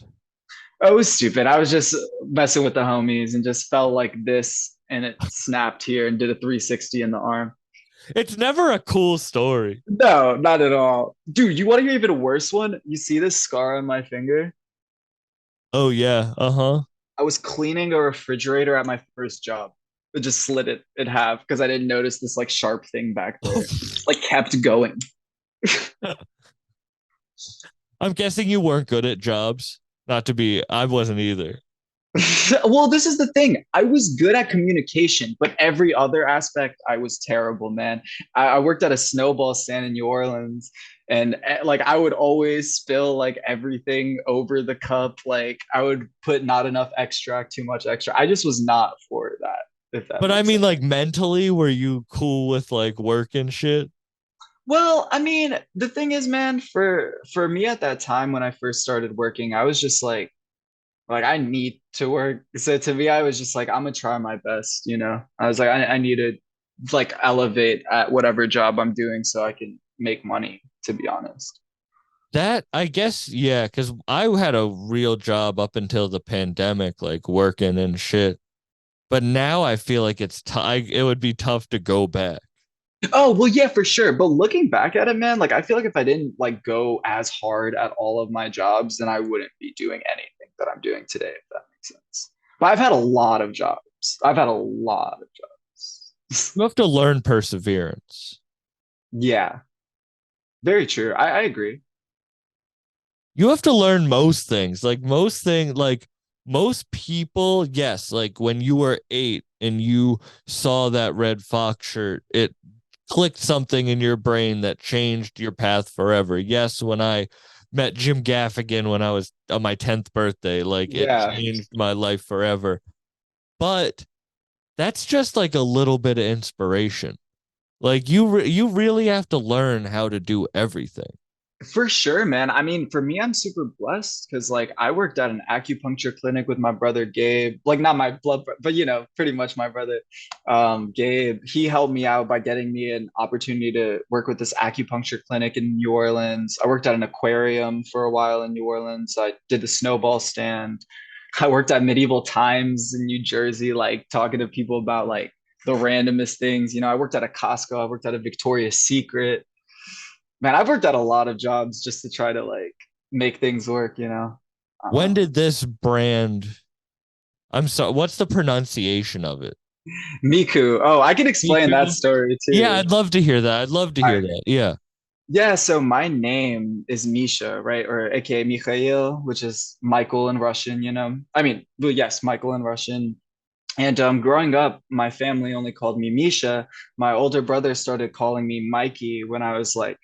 Oh, it was stupid. I was just messing with the homies and just felt like this and it snapped here and did a 360 in the arm. It's never a cool story. No, not at all. Dude, you want to hear even a worse one? You see this scar on my finger? Oh yeah. Uh-huh. I was cleaning a refrigerator at my first job. I just slid it in half because I didn't notice this like sharp thing back there. Like kept going. I'm guessing you weren't good at jobs. Not to be, I wasn't either. Well, this is the thing. I was good at communication, but every other aspect, I was terrible, man. I worked at a snowball stand in New Orleans, and like I would always spill like everything over the cup. Like I would put not enough extract, too much extra. I just was not for that, if that But I makes mean, sense. like mentally, were you cool with like work and shit? Well, I mean, the thing is, man, for me at that time when I first started working, I was just like I need to work. So to me, I was just like, I'm gonna try my best, you know. I was like, I need to like elevate at whatever job I'm doing so I can make money, to be honest. That I guess, yeah, because I had a real job up until the pandemic, like working and shit. But now I feel like it would be tough to go back. Oh, well, yeah, for sure. But looking back at it, man, like I feel like if I didn't like go as hard at all of my jobs, then I wouldn't be doing anything that I'm doing today, if that makes sense. But I've had a lot of jobs. I've had a lot of jobs. You have to learn perseverance. Yeah, very true. I agree. You have to learn most things. Like most people, yes, like when you were 8 and you saw that red fox shirt, it clicked something in your brain that changed your path forever. Yes, when I met Jim Gaffigan when I was on my 10th birthday, like it Yeah, changed my life forever. But that's just like a little bit of inspiration. Like you really have to learn how to do everything. for sure, man. I mean, for me, I'm super blessed because like I worked at an acupuncture clinic with my brother Gabe. Like not my but pretty much my brother Gabe. He helped me out by getting me an opportunity to work with this acupuncture clinic in New Orleans. I worked at an aquarium for a while in New Orleans. I did the snowball stand. I worked at Medieval Times in New Jersey, like talking to people about like the randomest things. I worked at a Costco. I worked at a Victoria's Secret. Man, I've worked at a lot of jobs just to try to like make things work. When Um, did this brand, I'm sorry, what's the pronunciation of it? Miku. Oh, I can explain that Miku? story Yeah, too. I'd love to hear that. I'd love to All hear right. that. Yeah. Yeah, so my name is Misha, right? Or a.k.a. Mikhail, which is Michael in Russian. I mean, well, yes, Michael in Russian. And growing up, my family only called me Misha. My older brother started calling me Mikey when I was like,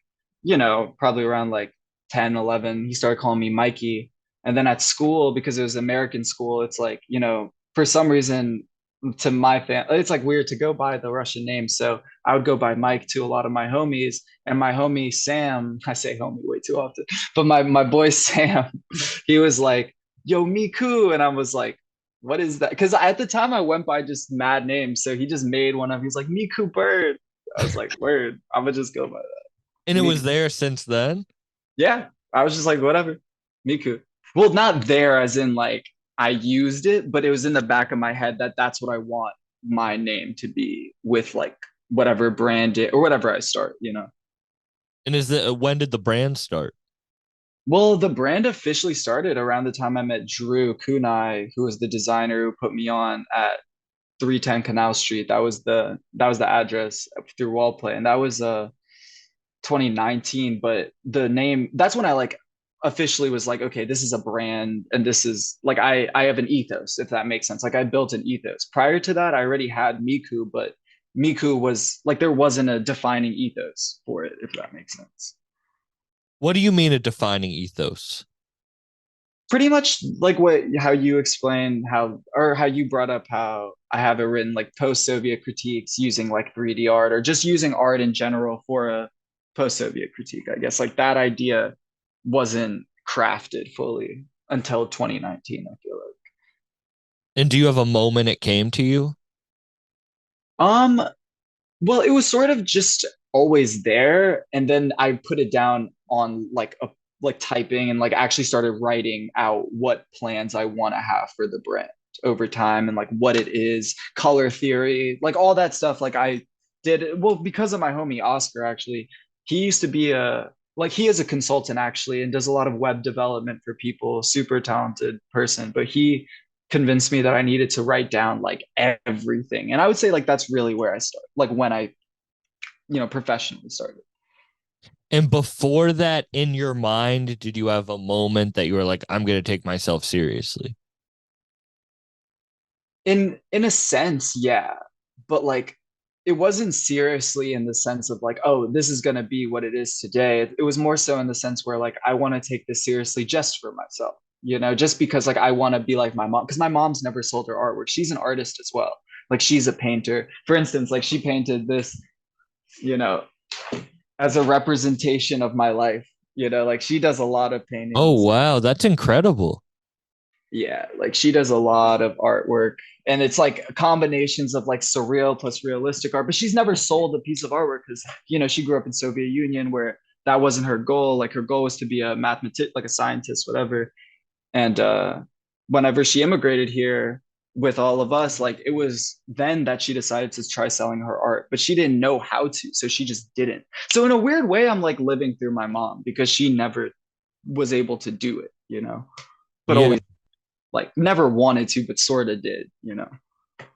probably around like 10, 11. He started calling me Mikey. And then at school, because it was American school, it's like, for some reason to my family, it's like weird to go by the Russian name. So I would go by Mike to a lot of my homies. And my homie Sam, I say homie way too often, but my boy Sam, he was like, yo, Miku. And I was like, what is that? Because at the time I went by just mad names. So he just made one of, he's like, Miku Bird. I was like, word, I'm gonna just go by And it that. was Miku. there since then. Yeah. I was just like, whatever. Miku. Well, not there as in like I used it, but it was in the back of my head that that's what I want my name to be with like whatever brand it or whatever I start. And when did the brand start? Well, the brand officially started around the time I met Drew Kunai, who was the designer who put me on at 310 Canal Street. That was the address through Wallplay, and that was 2019. But the name, that's when I like officially was like, okay, this is a brand, and this is like I have an ethos, if that makes sense. Like I built an ethos. Prior to that, I already had Miku, but Miku was like there wasn't a defining ethos for it, if that makes sense. What do you mean a defining ethos? Pretty much like what how you explained how you brought up how I have it written like post-Soviet critiques using like 3D art or just using art in general for a post-Soviet critique. I guess like that idea wasn't crafted fully until 2019, I feel like. And do you have a moment it came to you? Um, well, it was sort of just always there, and then I put it down on like typing and like actually started writing out what plans I want to have for the brand over time and like what it is, color theory, like all that stuff. Like I did well because of my homie Oscar actually. He used to be he is a consultant actually and does a lot of web development for people, super talented person, but he convinced me that I needed to write down like everything. And I would say like that's really where I start, like when I professionally started. And before that, in your mind, did you have a moment that you were like, I'm going to take myself seriously? In a sense, yeah. But like it wasn't seriously in the sense of like, oh, this is gonna be what it is today. It was more so in the sense where like I want to take this seriously just for myself, just because like I want to be like my mom, because my mom's never sold her artwork. She's an artist as well. Like she's a painter. For instance, like she painted this, you know, as a representation of my life. Like she does a lot of Oh, paintings. wow. That's incredible. Yeah, like she does a lot of artwork and it's like combinations of like surreal plus realistic art, but she's never sold a piece of artwork because she grew up in Soviet Union where that wasn't her goal. Like her goal was to be a mathematician, like a scientist, whatever. And whenever she immigrated here with all of us, like it was then that she decided to try selling her art, but she didn't know how to, so she just didn't. So in a weird way, I'm like living through my mom because she never was able to do it, but Yeah. always like never wanted to, but sort of did.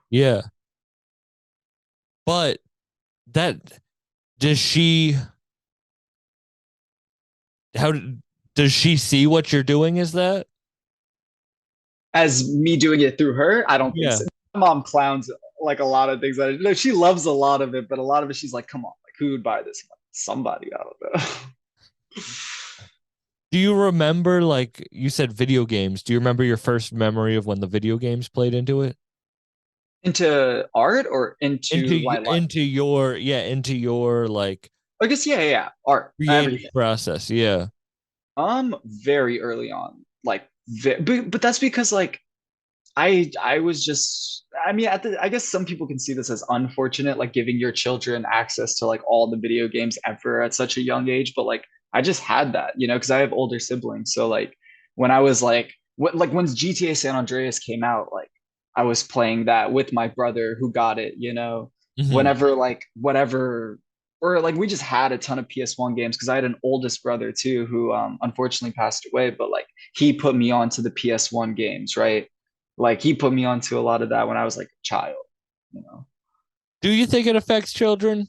Yeah. But that does she how does she see what you're doing as that? As me doing it through her, I don't think Yeah. so. My mom clowns like a lot of things. No, she loves a lot of it, but a lot of it, she's like, come on, like who would buy this? Somebody, I don't know. Do you remember, like you said, video games? Do you remember your first memory of when the video games played into it? Into art or into my life? Into your yeah, into your like I guess yeah, yeah, yeah. Art, creative everything. process. Yeah. Very early on, like, but that's because like I was just I mean I guess some people can see this as unfortunate, like giving your children access to like all the video games ever at such a young age, but like I just had that, because I have older siblings. So like when I was like like when GTA San Andreas came out, like I was playing that with my brother who got it. Hmm. Whenever like whatever or like we just had a ton of PS1 games because I had an oldest brother too who unfortunately passed away, but like he put me onto the PS1 games, right? Like he put me onto a lot of that when I was like a child. Do you think it affects children?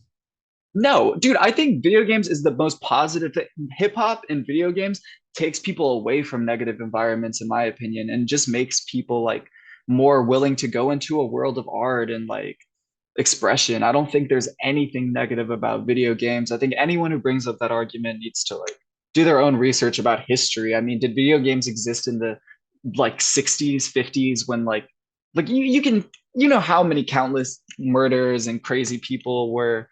No, dude, I think video games is the most positive thing. Hip hop and video games takes people away from negative environments, in my opinion, and just makes people like more willing to go into a world of art and like expression. I don't think there's anything negative about video games. I think anyone who brings up that argument needs to like do their own research about history. I mean, did video games exist in the like 60s, 50s when like you can how many countless murders and crazy people were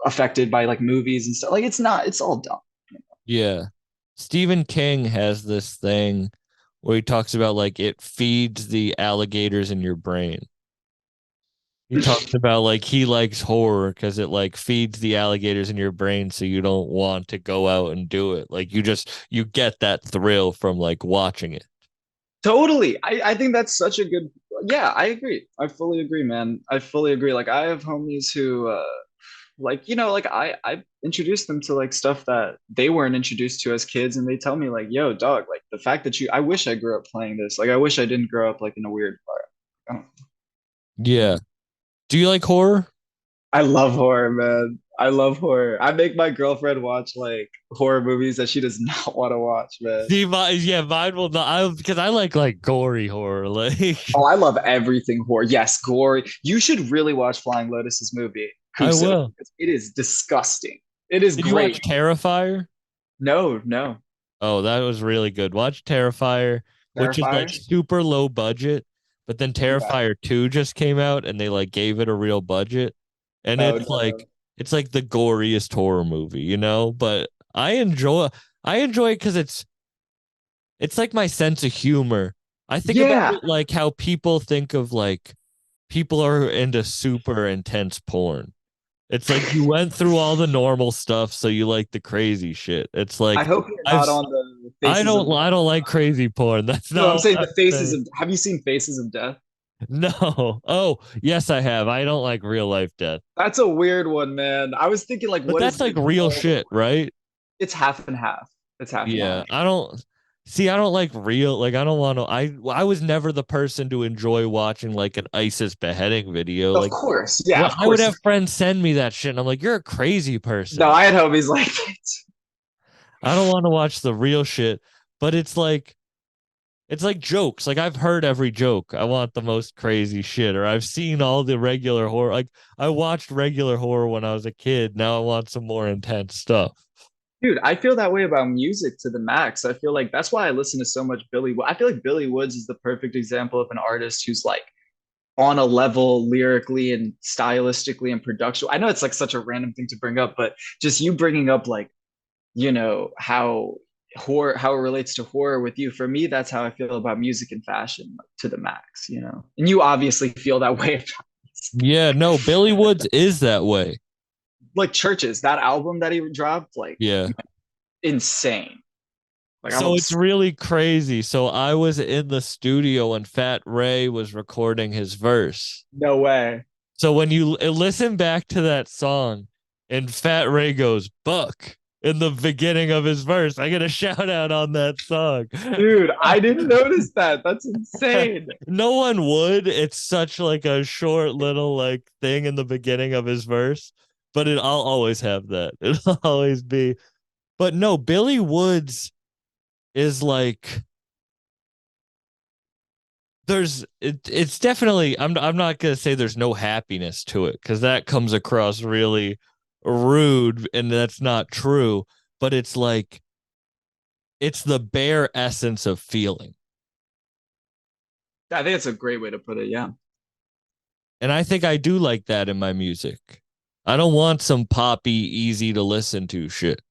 affected by like movies and stuff. Like it's all dumb. Yeah. Stephen King has this thing where he talks about like it feeds the alligators in your brain. He talks about like he likes horror because it like feeds the alligators in your brain so you don't want to go out and do it. Like you get that thrill from like watching it. Totally. I think that's such a good yeah, I agree. I fully agree, man. I fully agree. Like I have homies who like like I introduced them to like stuff that they weren't introduced to as kids, and they tell me like, yo dog, like the fact that I wish I grew up playing this, like I wish I didn't grow up like in a weird environment. Yeah. Do you like horror? I love horror, man. I love horror. I make my girlfriend watch like horror movies that she does not want to watch, man. See, yeah, mine will not. Because I like gory horror. Like Oh, I love everything horror. Yes, gory. You should really watch Flying Lotus's movie, I Kuso. will. It is disgusting. It is Did you watch great. Terrifier? No, no. Oh, that was really good. Watch Terrifier, which is like Terrifier? super low budget, but then Yeah. Terrifier 2 just came out and they like gave it a real budget. And Oh no. it's like the goriest horror movie, you know? But I enjoy it because it's like my sense of humor. I think about Yeah. it like how people think of like people are into super intense porn. It's like you went through all the normal stuff, so you like the crazy shit. It's I like hope you're I've not on the Faces of I don't like crazy porn. That's No, I'm not what saying I'm the Faces saying. of Have you seen Faces of Death? No. Oh, yes, I have. I don't like real life death. That's a weird one, man. I was thinking like But what that's is like the real goal? shit, right? It's half and half. It's half and Yeah. half. I don't see, I don't like real like I don't want to I was never the person to enjoy watching like an ISIS beheading video. Of Like course. Yeah, well, of I would course. have friends send me that shit and I'm like, you're a crazy No, person. I had homies like that. I don't want to watch the real shit, but it's like jokes. Like I've heard every joke. I want the most crazy shit, or I've seen all the regular horror. Like I watched regular horror when I was a kid. Now I want some more intense stuff. Dude, I feel that way about music to the max. I feel like that's why I listen to so much Billy. I feel like Billy Woods is the perfect example of an artist who's like on a level lyrically and stylistically and production. I know it's like such a random thing to bring up, but just you bringing up like, how how it relates to horror with you. For me, that's how I feel about music and fashion like, to the max. And you obviously feel that way about Yeah, no, Billy Woods is that way. like Churches, that album that he dropped, like Yeah. insane. Like I'm So it's obsessed. really crazy. So I was in the studio when Fat Ray was recording his verse. No way. So when you listen back to that song and Fat Ray goes, Buck, in the beginning of his verse, I get a shout out on that song. Dude, I didn't notice that. That's insane. No one would. It's such like a short little like thing in the beginning of his verse, but I'll always have that. It'll always be. But no, Billy Woods is like it's definitely I'm not gonna say there's no happiness to it because that comes across really rude and that's not true, but it's like it's the bare essence of feeling. I think it's a great way to put it. Yeah. And I think I do like that in my music. I don't want some poppy, easy to listen to shit.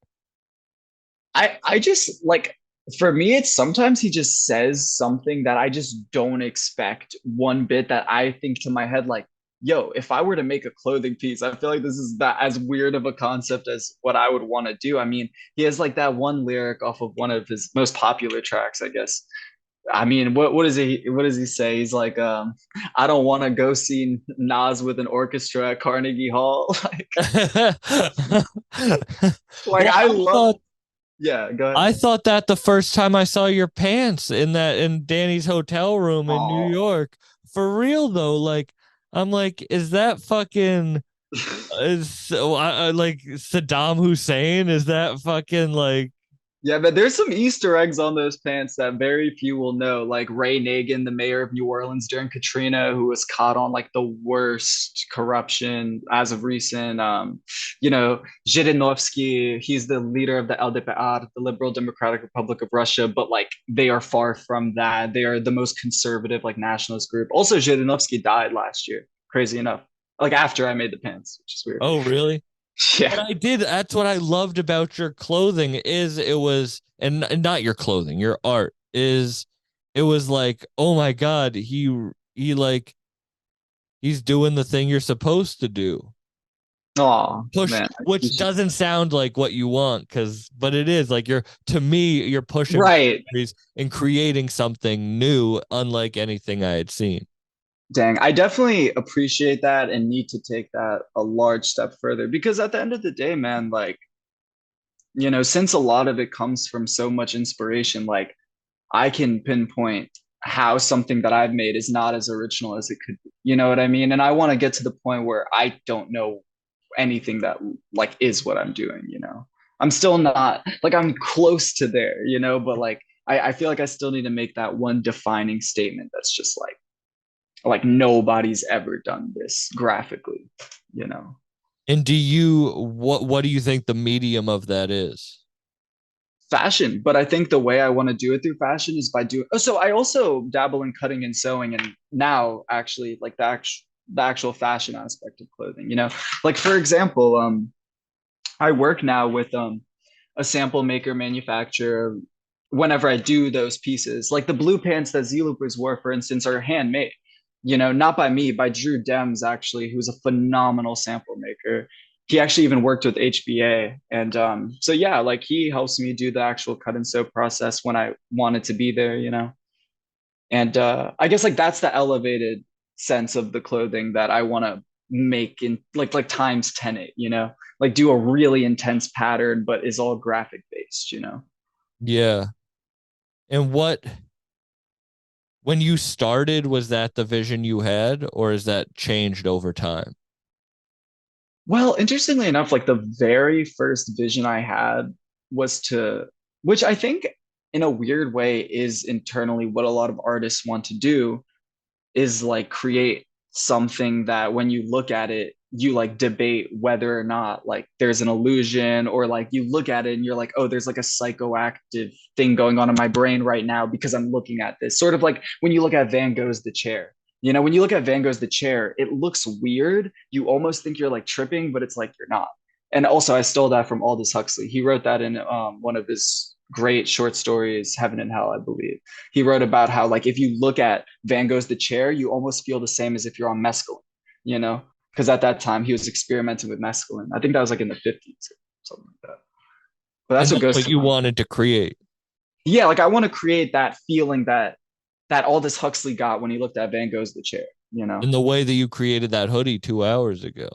I just like, for me, it's sometimes he just says something that I just don't expect one bit, that I think to my head like, yo, if I were to make a clothing piece, I feel like this is that as weird of a concept as what I would want to do. I mean, he has like that one lyric off of one of his most popular tracks, I guess. I mean, what does he say? He's like, I don't want to go see Nas with an orchestra at Carnegie Hall. Like Well, I love, yeah, go ahead. I thought that the first time I saw your pants in Danny's hotel room in New Oh. York. For real though, like I'm like, is that fucking is like Saddam Hussein? Is that fucking like Yeah, but there's some Easter eggs on those pants that very few will know. Like Ray Nagin, the mayor of New Orleans during Katrina, who was caught on like the worst corruption as of recent. Zhirinovsky, he's the leader of the LDPR, the Liberal Democratic Republic of Russia, but like they are far from that. They are the most conservative, like nationalist group. Also, Zhirinovsky died last year, crazy enough. Like after I made the pants, which is weird. oh really? Yeah. But I did. That's what I loved about your clothing is it was, and not your clothing, your art is, it was like, oh my God, he like he's doing the thing you're supposed to do. Oh Push, man, I which appreciate doesn't sound like what you want, but it is like you're to me, you're it. pushing Right. boundaries and creating something new, unlike anything I had seen. Dang, I definitely appreciate that and need to take that a large step further, because at the end of the day, man, like, since a lot of it comes from so much inspiration, like I can pinpoint how something that I've made is not as original as it could be. You know what I mean? And I want to get to the point where I don't know anything that like is what I'm doing. I'm still not like, I'm close to there, but like I feel like I still need to make that one defining statement that's just like nobody's ever done this graphically. And what do you think the medium of that is? Fashion, but I think the way I want to do it through fashion is by doing, oh, so I also dabble in cutting and sewing, and now actually like the actual fashion aspect of clothing. Like for example, I work now with a sample maker manufacturer. Whenever I do those pieces, like the blue pants that Z Loopers wore, for instance, are handmade. Not by me, by Drew Dems, actually, who's a phenomenal sample maker. He actually even worked with HBA. And so, yeah, like he helps me do the actual cut and sew process when I wanted to be there. And I guess like that's the elevated sense of the clothing that I want to make in like times 10 it, like do a really intense pattern, but is all graphic based. Yeah. And when you started, was that the vision you had, or is that changed over time? Well, interestingly enough, like the very first vision I had was to, which I think in a weird way is internally what a lot of artists want to do, is like create something that when you look at it, you like debate whether or not like there's an illusion, or like you look at it and you're like, oh, there's like a psychoactive thing going on in my brain right now because I'm looking at this. Sort of like when you look at Van Gogh's The Chair. When you look at Van Gogh's The Chair, it looks weird. You almost think you're like tripping, but it's like you're not. And also, I stole that from Aldous Huxley. He wrote that in one of his great short stories, Heaven and Hell, I believe. He wrote about how like if you look at Van Gogh's The Chair, you almost feel the same as if you're on mescaline, you know? because at that time he was experimenting with mescaline. I think that was like in the 50s or something like that. But And that's what that's goes what to you my, wanted to create yeah, like I want to create that feeling that Aldous Huxley got when he looked at Van Gogh's The Chair, you know? in the way that you created that hoodie 2 hours ago.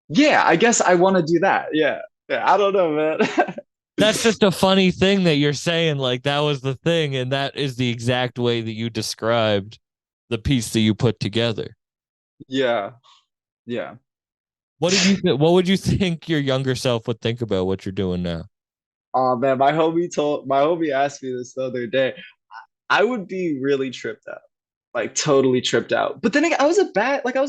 Yeah, I guess I want to do that. Yeah. Yeah, I don't know, man. That's just a funny thing that you're saying. Like that was the thing, and that is the exact way that you described the piece that you put together. Yeah. Yeah. What would you think your younger self would think about what you're doing now? Oh man, my homie asked me this the other day. I would be really tripped out. Like totally tripped out. But then again, I was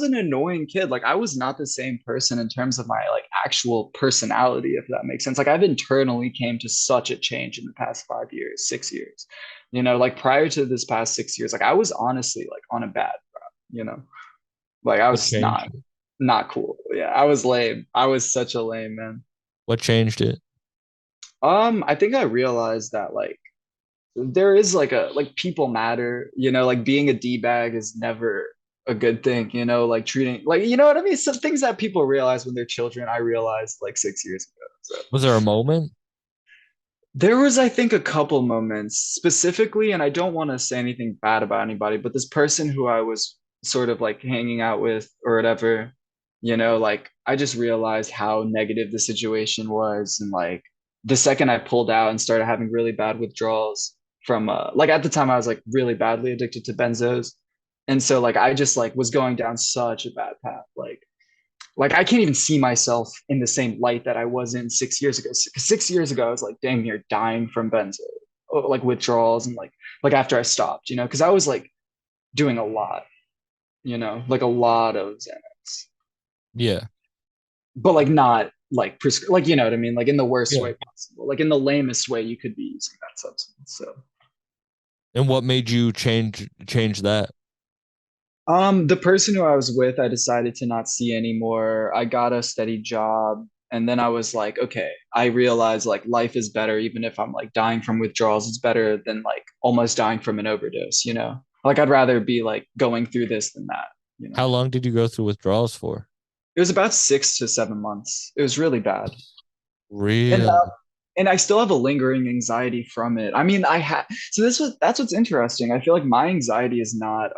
an annoying kid. Like I was not the same person in terms of my like actual personality, if that makes sense. Like I've internally came to such a change in the past 5 years, 6 years. You know, like prior to this past 6 years, like I was honestly like on a bad route, you know. Like I What was changed it? not cool. Yeah, I was lame. I was such a lame man. What changed it? I think I realized that like there is like a like people matter, you know, like being a D-bag is never a good thing, you know, like treating like you know what I mean? Some things that people realize when they're children, I realized like 6 years ago. So Was there a moment? there was, I think, a couple moments specifically, and I don't want to say anything bad about anybody, but this person who I was sort of like hanging out with or whatever, you know, like I just realized how negative the situation was. And like the second I pulled out and started having really bad withdrawals from like at the time I was like really badly addicted to benzos. And so like I just like was going down such a bad path. Like I can't even see myself in the same light that I was in 6 years ago. 6 years ago, I was like dang near dying from benzo, like withdrawals and like after I stopped, you know, because I was like doing a lot, you know, like a lot of Xanax, Yeah. but like not like like you know what I mean, like in the worst Yeah. way possible, like in the lamest way you could be using that substance. So And what made you change that? the person who I was with, I decided to not see anymore. I got a steady job. And then I was like, okay, I realized like life is better, even if I'm like dying from withdrawals. It's better than like almost dying from an overdose, you know? Like I'd rather be like going through this than that, you know? How long did you go through withdrawals for? It was about 6 to 7 months. It was really bad. And Real. and I still have a lingering anxiety from it. I mean, so that's what's interesting. I feel like my anxiety is not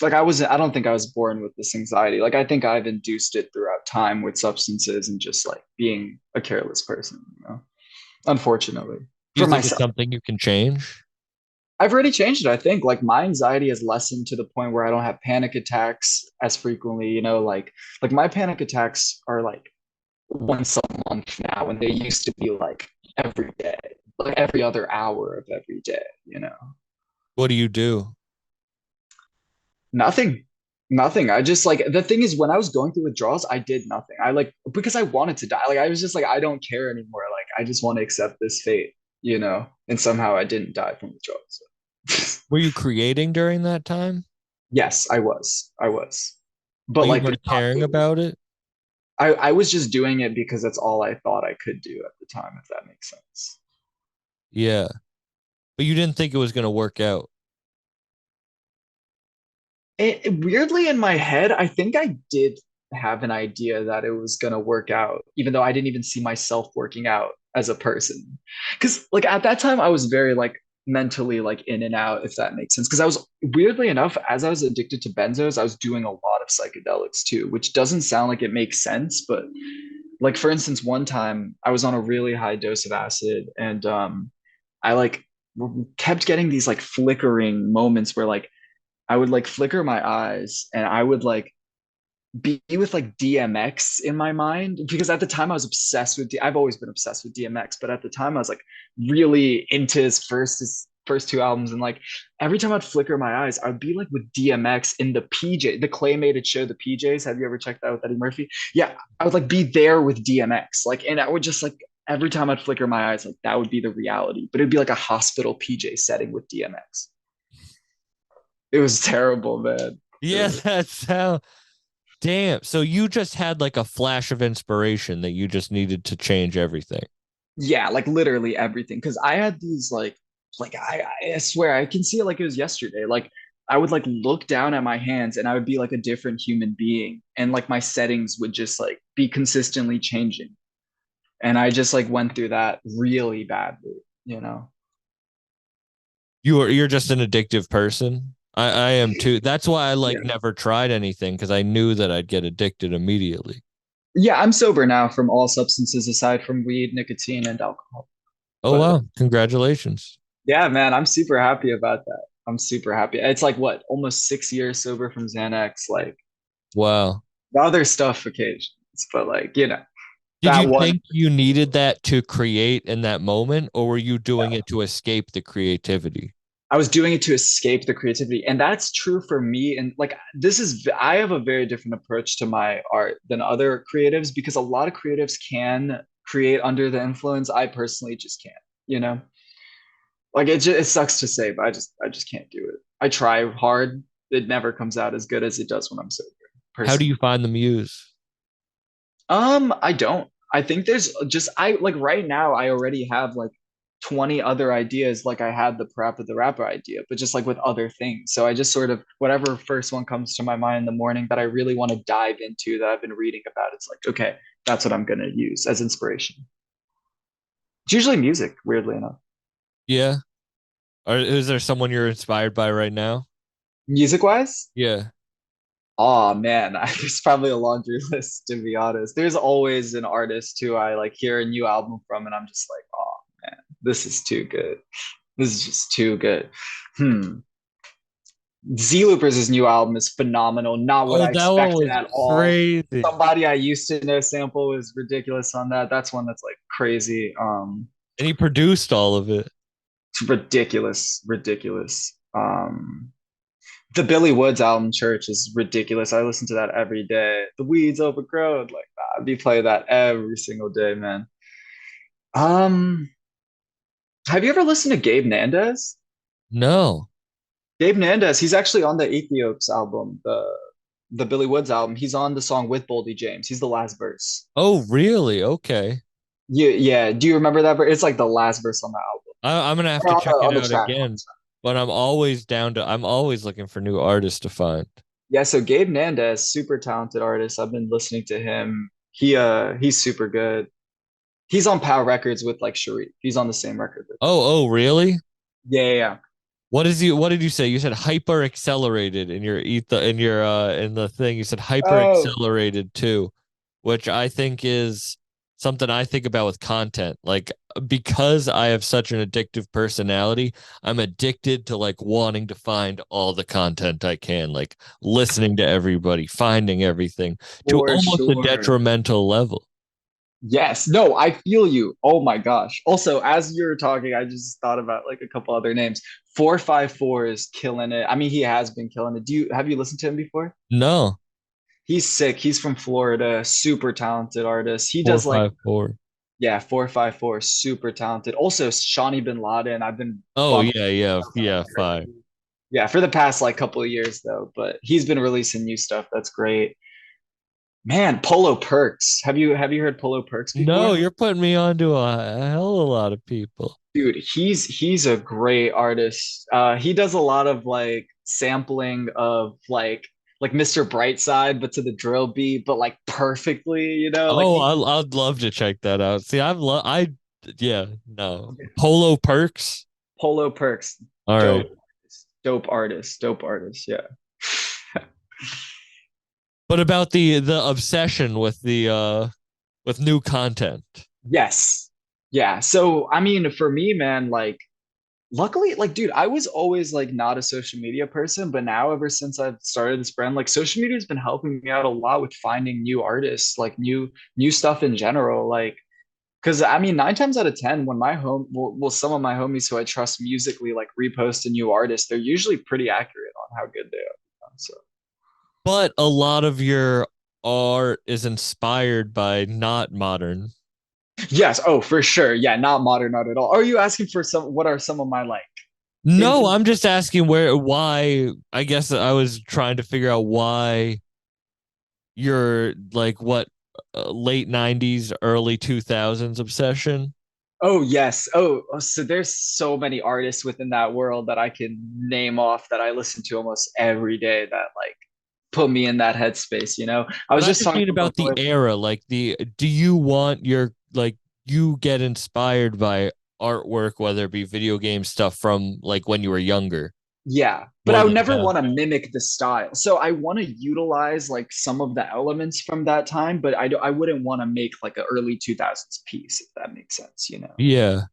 like I don't think I was born with this anxiety. Like I think I've induced it throughout time with substances and just like being a careless person, you know. Unfortunately, Do you for think it's myself. something you can change? I've already changed it, I think. Like my anxiety has lessened to the point where I don't have panic attacks as frequently, you know, like my panic attacks are like once a month now and they used to be like every day, like every other hour of every day, you know. What do you do? Nothing. Nothing. I just like the thing is when I was going through withdrawals, I did nothing. I like because I wanted to die. Like I was just like, I don't care anymore. Like I just want to accept this fate, you know? And somehow I didn't die from withdrawals. So. Were you creating during that time, Yes, I was. I was. But but you like weren't not caring really. about it? I was just doing it because that's all I thought I could do at the time, if that makes sense. Yeah. But you didn't think it was going to work out. Weirdly in my head, I think I did have an idea that it was gonna work out, even though I didn't even see myself working out as a person. Because like at that time, I was very like mentally like in and out, if that makes sense. Because I was weirdly enough, as I was addicted to benzos, I was doing a lot of psychedelics too, which doesn't sound like it makes sense, but like for instance, one time I was on a really high dose of acid and I like kept getting these like flickering moments where like I would like flicker my eyes and I would like be with like DMX in my mind because at the time I was obsessed with I've always been obsessed with DMX, but at the time I was like really into his first two albums and like every time I'd flicker my eyes, I'd be like with DMX in the PJ, the claymated show, the PJs. Have you ever checked that with Eddie Murphy? Yeah, I would like be there with DMX, like, and I would just like every time I'd flicker my eyes, like that would be the reality, but it'd be like a hospital PJ setting with DMX. It was terrible, man. It Yeah, was that's how. Damn. So you just had like a flash of inspiration that you just needed to change everything. yeah, like literally everything. Because I had these like I swear I can see it like it was yesterday. Like I would like look down at my hands and I would be like a different human being. And like my settings would just like be consistently changing. And I just like went through that really badly, you know? You're just an addictive person. I am too. That's why I like Yeah. never tried anything because I knew that I'd get addicted immediately. Yeah, I'm sober now from all substances aside from weed, nicotine, and alcohol. Oh But wow, congratulations. yeah, man, I'm super happy about that. I'm super happy. It's like what, almost 6 years sober from Xanax. Like Wow. the other stuff occasions, but like, Did that you one, think you needed that to create in that moment, or were you doing it to escape the creativity? I was doing it to escape the creativity. And that's true for me. And like, I have a very different approach to my art than other creatives because a lot of creatives can create under the influence. I personally just can't, you know? Like it sucks to say, but I just can't do it. I try hard. It never comes out as good as it does when I'm sober, How do personally. you find the muse? I don't. I think there's just I like right now I already have like 20 other ideas like I had the prep of the rapper idea, but just like with other things. So I just sort of whatever first one comes to my mind in the morning that I really want to dive into that I've been reading about, it's like, okay, that's what I'm gonna use as inspiration. It's usually music, weirdly enough. Yeah. Or is there someone you're inspired by right now? Music wise, Yeah. oh man, there's probably a laundry list to be honest. There's always an artist who I like hear a new album from, and I'm just like, oh man, this is too good. This is just too good. Hmm. Z Loopers' new album is phenomenal. Not what Oh, I that one expected was at all. crazy. Somebody I used to know sample was ridiculous on that. That's one that's like crazy. And he produced all of it. It's ridiculous, ridiculous. The Billy Woods album Church is ridiculous. I listen to that every day. The weeds overgrown, like I'd be playing that every single day, man. Um, have you ever listened to Gabe Nandez? No. Gabe Nandez, he's actually on the Ethiops album, the Billy Woods album. He's on the song with Boldy James. He's the last verse. Oh, really? Okay. Yeah, yeah. Do you remember that verse? It's like the last verse on the album. I'm gonna have Or to on check the it on the out track. again. But I'm always down to. I'm always looking for new artists to find. Yeah, so Gabe Nandez, super talented artist. I've been listening to him. He's super good. He's on POW Records with like Sharif. He's on the same record with him. Oh, really? Yeah, yeah, yeah. What is you? What did you say? You said hyper accelerated in your in the thing. You said hyper Oh, accelerated too, which I think is something I think about with content. Like because I have such an addictive personality, I'm addicted to like wanting to find all the content I can, like listening to everybody, finding everything to for almost a sure. detrimental level. Yes. No, I feel you. Oh my gosh. Also, as you're talking, I just thought about like a couple other names. 454 is killing it. I mean, he has been killing it. Have you listened to him before? No, He's sick. He's from Florida, super talented artist. He four does like, five four. yeah, 454, super talented. Also, Shawnee bin Laden. I've been Oh bumping. yeah, yeah, yeah. Five. Yeah, for the past like couple of years though, but he's been releasing new stuff. That's great. Man, Polo Perks. Have you heard Polo Perks No, before? you're putting me onto a hell of a lot of people. Dude, he's a great artist. He does a lot of like sampling of like Mr. Brightside, but to the drill beat, but like perfectly, like Oh, he I'd love to check that out. See, yeah, no. Polo Perks. Polo Perks, All right. dope, dope artist, dope artist. Yeah. But about the obsession with new content. Yes. Yeah. So I mean, for me, man, like luckily, like, dude, I was always like not a social media person, but now ever since I've started this brand, like social media has been helping me out a lot with finding new artists, like new stuff in general. Like, because I mean, 9 times out of ten, when some of my homies who I trust musically like repost a new artist, they're usually pretty accurate on how good they are. So But a lot of your art is inspired by not modern. yes, oh for sure, yeah, not modern, not at all. Are you asking for some? What are some of my like No, influence? I'm just asking why. I guess I was trying to figure out why you're like what late 90s, early 2000s obsession. Oh yes. So there's so many artists within that world that I can name off that I listen to almost every day that like put me in that headspace, you know? I But was I just just talking mean to my about the boy. era, like do you want your like you get inspired by artwork, whether it be video game stuff from like when you were younger, Yeah, but more I would than never now? want to mimic the style. So I want to utilize like some of the elements from that time, but I wouldn't want to make like an early 2000s piece, if that makes sense, you know? Yeah.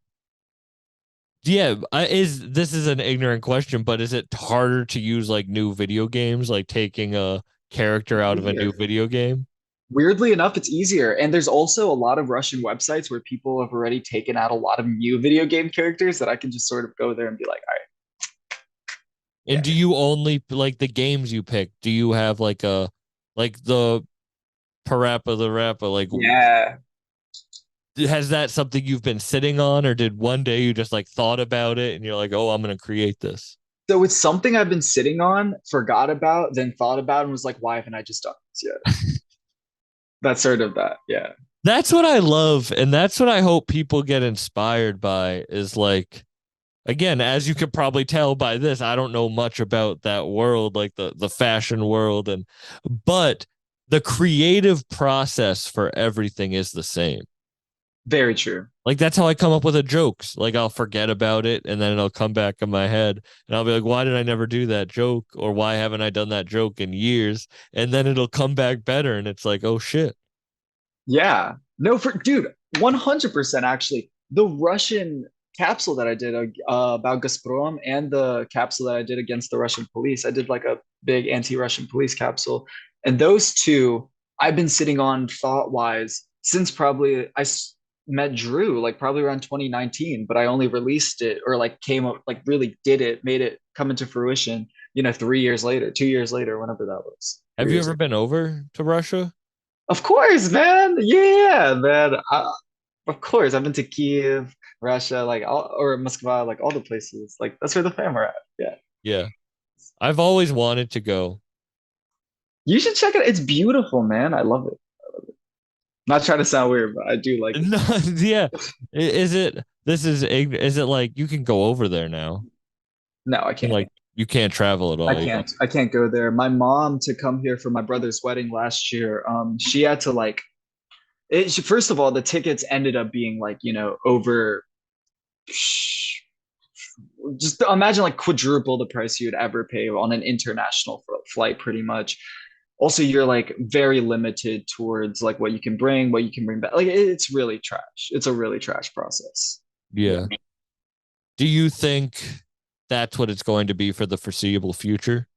Yeah, is this is an ignorant question, but is it harder to use like new video games, like taking a character out of a new Easier. video game? Weirdly enough, it's easier. And there's also a lot of Russian websites where people have already taken out a lot of new video game characters that I can just sort of go there and be like, all right, And yeah, do you only like the games you pick? Do you have like a like the Parappa the Rappa? Like, yeah. has that something you've been sitting on, or did one day you just like thought about it and you're like, oh, I'm gonna create this? So it's something I've been sitting on, forgot about, then thought about, and was like, why haven't I just done this yet? That's sort of that. Yeah. That's what I love, and that's what I hope people get inspired by. Is like, again, as you could probably tell by this, I don't know much about that world, like the fashion world, and but the creative process for everything is the same. Very true. Like that's how I come up with the jokes. Like I'll forget about it and then it'll come back in my head and I'll be like, why did I never do that joke? Or why haven't I done that joke in years? And then it'll come back better and it's like, oh shit. Yeah. No, for dude, 100% actually. The Russian capsule that I did about Gazprom and the capsule that I did against the Russian police, I did like a big anti-Russian police capsule. And those two, I've been sitting on thought-wise since probably met Drew, like probably around 2019, but I only released it or like came up, like really did it, made it come into fruition, 3 years later, 2 years later, whenever that was. Have three you years ever been over to Russia? Of course, man. Yeah, man. Of course, I've been to Kiev, Russia, like or Moscow, like all the places. Like that's where the fam are at. Yeah, Yeah. I've always wanted to go. you should check it. It's beautiful, man. I love it. Not trying to sound weird, but I do like it. No, yeah. Is it is it like you can go over there now? No, I And can't. like you can't travel at I all. Yeah. can't. I can't go there. My mom to come here for my brother's wedding last year. She had to like first of all, the tickets ended up being like over just imagine like quadruple the price you'd ever pay on an international flight pretty much. Also, you're like very limited towards like what you can bring back. Like it's really trash. It's a really trash process. Yeah. Yeah. Do you think that's what it's going to be for the foreseeable future?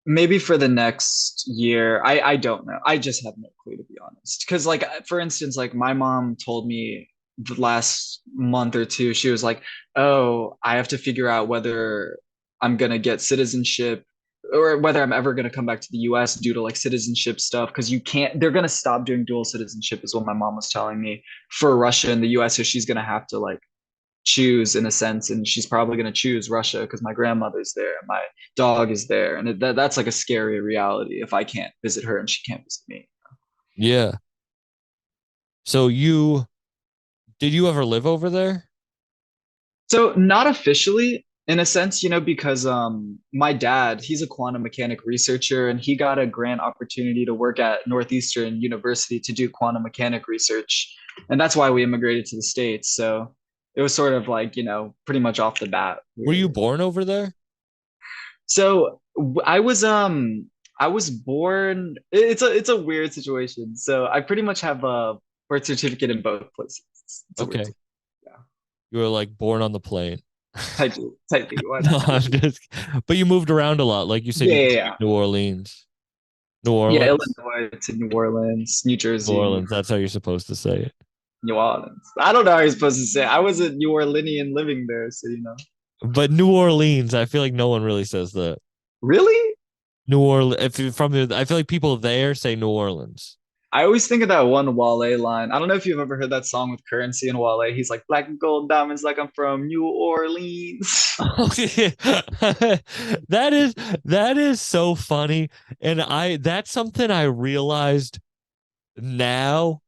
Maybe for the next year. I don't know. I just have no clue, to be honest. Because like for instance, like my mom told me the last month or two, she was like, "Oh, I have to figure out whether I'm gonna get citizenship or whether I'm ever gonna come back to the US due to like citizenship stuff. Because you can't, they're gonna stop doing dual citizenship, is what my mom was telling me for Russia and the US. So she's gonna have to like choose in a sense, and she's probably going to choose Russia because my grandmother's there, my dog is there, and that's like a scary reality if I can't visit her and she can't visit me. Yeah. So you did you ever live over there? So not officially in a sense, because my dad, he's a quantum mechanic researcher and he got a grant opportunity to work at Northeastern University to do quantum mechanic research. And that's why we immigrated to the States. So it was sort of like, pretty much off the bat. Were you born over there? So I was born. It's a weird situation. So I pretty much have a birth certificate in both places. It's a weird Okay. situation. Yeah. You were like born on the plane. Type B. Why No, not? I'm just but you moved around a lot. Like you said Yeah, you yeah, grew up yeah. in New Orleans. New Yeah, Orleans? Illinois to New Orleans, New New Jersey, Orleans, that's how you're supposed to say it. New Orleans. I don't know how you're supposed to say it. I was a New Orleanian living there, so you know. But New Orleans, I feel like no one really says that. Really? New Orleans, if you're from the, I feel like people there say New Orleans. I always think of that one Wale line. I don't know if you've ever heard that song with Currency and Wale. He's like, black and gold diamonds, like I'm from New Orleans. Okay. that is that is so funny. And that's something I realized now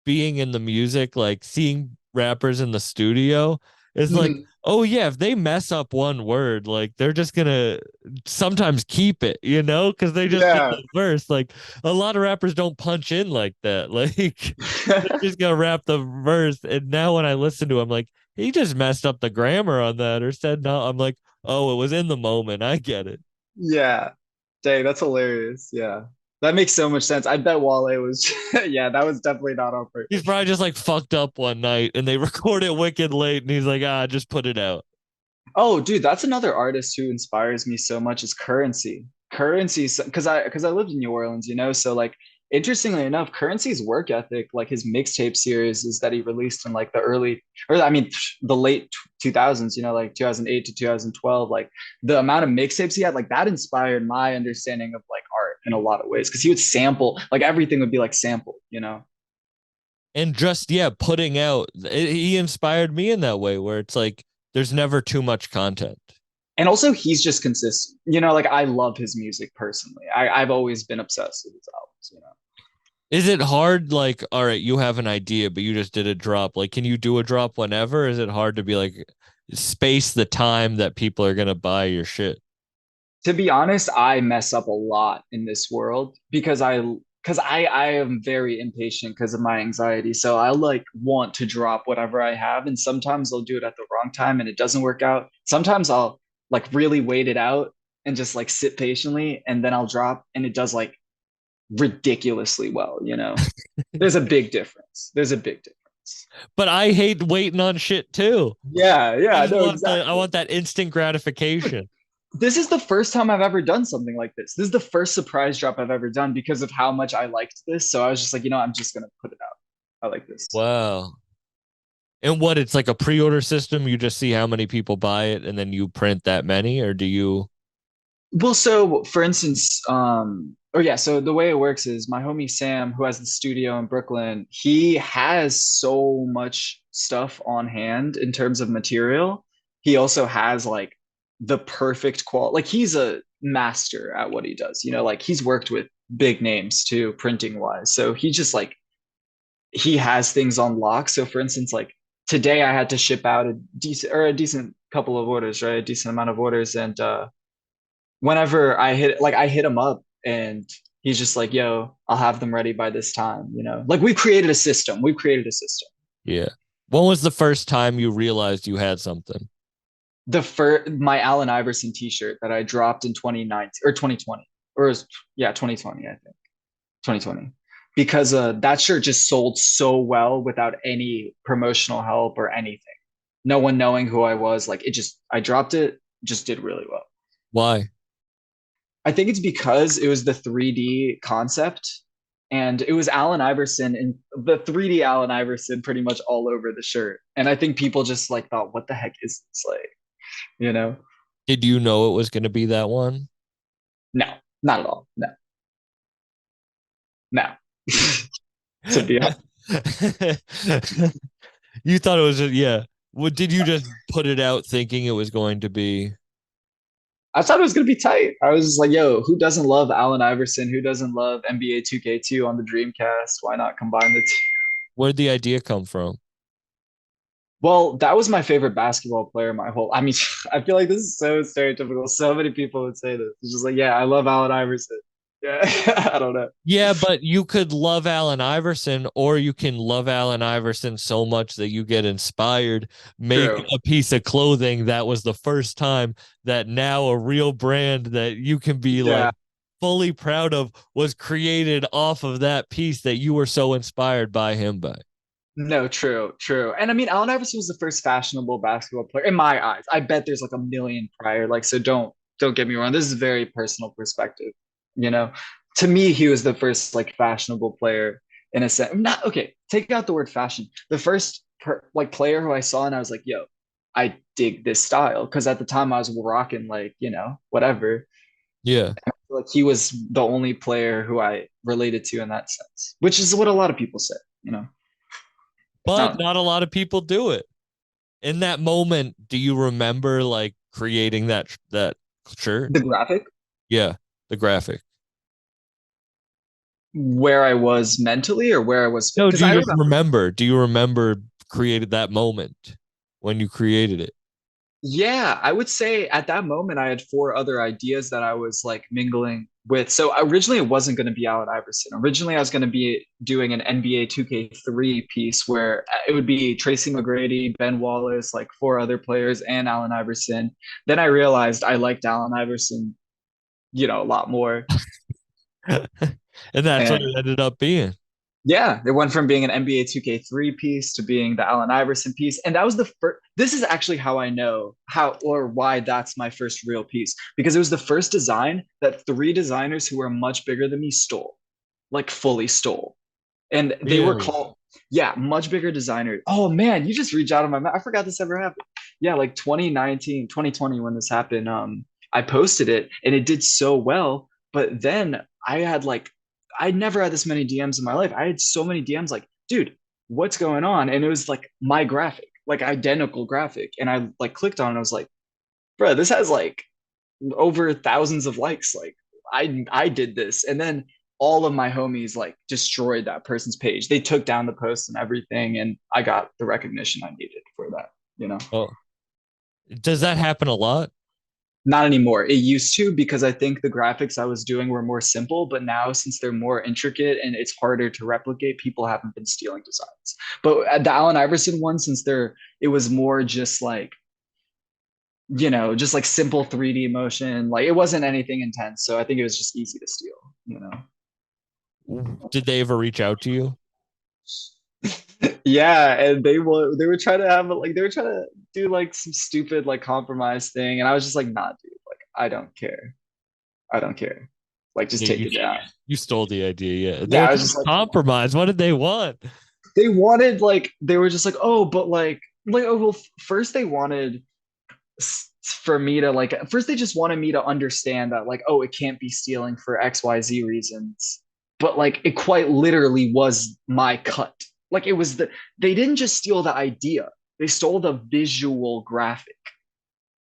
being in the music, like seeing rappers in the studio is like, Mhm. oh yeah, if they mess up one word, like they're just gonna sometimes keep it, because they just get Yeah. the verse. Like a lot of rappers don't punch in like that. Like they're just gonna rap the verse. And now when I listen to him, like he just messed up the grammar on that or said no. I'm like, oh, it was in the moment. I get it. Yeah. Dang, that's hilarious. Yeah. That makes so much sense. I bet Wale was, yeah, that was definitely not on He's purpose. probably just like fucked up one night and they record it wicked late and he's like, just put it out. Oh, dude, that's another artist who inspires me so much is Currency. Currency, because I lived in New Orleans, so like interestingly enough, Currency's work ethic, like his mixtape series, is that he released in like the early, or I mean, the late 2000s, like 2008 to 2012, like the amount of mixtapes he had, like that inspired my understanding of like art in a lot of ways, because he would sample, like everything would be like sampled. And just, yeah, putting out, he inspired me in that way where it's like there's never too much content. And also he's just consistent. Like I love his music personally. I've always been obsessed with his albums. Is it hard, like, all right, you have an idea, but you just did a drop? Like, can you do a drop whenever? Is it hard to be like, space the time that people are going to buy your shit? To be honest, I mess up a lot in this world because I am very impatient because of my anxiety. So I like want to drop whatever I have, and sometimes I'll do it at the wrong time and it doesn't work out. Sometimes I'll like really wait it out and just like sit patiently, and then I'll drop and it does like ridiculously well. There's a big difference. There's a big difference. But I hate waiting on shit too. Yeah, I yeah, just no, want I exactly. want that instant gratification. This is the first time I've ever done something like this. This is the first surprise drop I've ever done because of how much I liked this. So I was just like, I'm just gonna put it out. I like this. Wow. And what, it's like a pre-order system? You just see how many people buy it and then you print that many, or do you? Well, so for instance, or yeah, so the way it works is my homie Sam, who has the studio in Brooklyn, he has so much stuff on hand in terms of material. He also has like the perfect quality. Like he's a master at what he does. Like he's worked with big names too, printing wise. So he just like he has things on lock. So for instance, like today I had to ship out a decent couple of orders, right? A decent amount of orders. And whenever I hit him up and he's just like, yo, I'll have them ready by this time. Like we've created a system. We've created a system. Yeah. When was the first time you realized you had something? The first my Allen Iverson t-shirt that I dropped in 2019 or 2020. Or was, yeah, 2020, I think. 2020. Because that shirt just sold so well without any promotional help or anything. No one knowing who I was. Like I dropped it, just did really well. Why? I think it's because it was the 3D concept and it was Allen Iverson and the 3D Allen Iverson pretty much all over the shirt. And I think people just like thought, what the heck is this? Like, you know? Did you know it was going to be that one? No, not at all. No, no. To be honest. You thought it was yeah. What did you just put it out thinking it was going to be? I thought it was gonna be tight. I was just like, yo, who doesn't love Allen Iverson? Who doesn't love NBA 2K2 on the Dreamcast? Why not combine the two? Where'd the idea come from? Well, that was my favorite basketball player my whole I mean, I feel like this is so stereotypical. So many people would say this. It's just like, yeah, I love Allen Iverson. Yeah, I don't know. Yeah, but you could love Allen Iverson, or you can love Allen Iverson so much that you get inspired, make True. a piece of clothing that was the first time that now a real brand that you can be Yeah. like fully proud of was created off of that piece that you were so inspired by him by. No, true, true. And I mean, Allen Iverson was the first fashionable basketball player in my eyes. I bet there's like a million prior. Like, so don't get me wrong. This is a very personal perspective. You know, to me, he was the first like fashionable player in a sense. Not okay. Take out the word fashion. The first like player who I saw and I was like, yo, I dig this style because at the time I was rocking like whatever. Yeah. Like he was the only player who I related to in that sense, which is what a lot of people say. You know. I But don't know. not a lot of people do it. In that moment, do you remember like creating that shirt? The graphic Yeah, the graphic. where I was mentally or where I was No, because do I you just remember. remember? Do you remember created that moment when you created it? Yeah, I would say at that moment I had four other ideas that I was like mingling with. So originally it wasn't going to be Allen Iverson. Originally I was going to be doing an NBA 2K3 piece where it would be Tracy McGrady, Ben Wallace, like four other players, and Allen Iverson. Then I realized I liked Allen Iverson, a lot more. And that's what And it ended up being. yeah, it went from being an NBA 2K3 piece to being the Allen Iverson piece. And that was the first, this is actually how I know how or why that's my first real piece, because it was the first design that three designers who were much bigger than me stole, like fully stole. And they were Really? called, yeah, much bigger designers. Oh man, you just reach out of my mouth. I forgot this ever happened. Yeah, like 2019, 2020 when this happened, I posted it and it did so well. But then I had like, I never had this many DMs in my life. I had so many DMs like, dude, what's going on? And it was like my graphic, like identical graphic. And I like clicked on it and I was like, bro, this has like over thousands of likes. Like I did this. And then all of my homies like destroyed that person's page. They took down the post and everything, and I got the recognition I needed for that. Oh, does that happen a lot? Not anymore. It used to, because I think the graphics I was doing were more simple, but now since they're more intricate and it's harder to replicate, people haven't been stealing designs. But at the Allen Iverson one, since it was more just like, just like simple 3D motion, like it wasn't anything intense. So I think it was just easy to steal. Did they ever reach out to you? Yeah, and they were trying to have like they were trying to do like some stupid like compromise thing, and I was just like, nah, dude, like I don't care. I don't care. Like just Yeah, take it down. you stole the idea. Yeah, they Yeah, were I was trying just to like, compromise. What did they want? they wanted like they were just like, oh, but like oh well, first they wanted for me to like first they just wanted me to understand that like, oh, it can't be stealing for XYZ reasons. But like it quite literally was my cut. Like it was they didn't just steal the idea. They stole the visual graphic.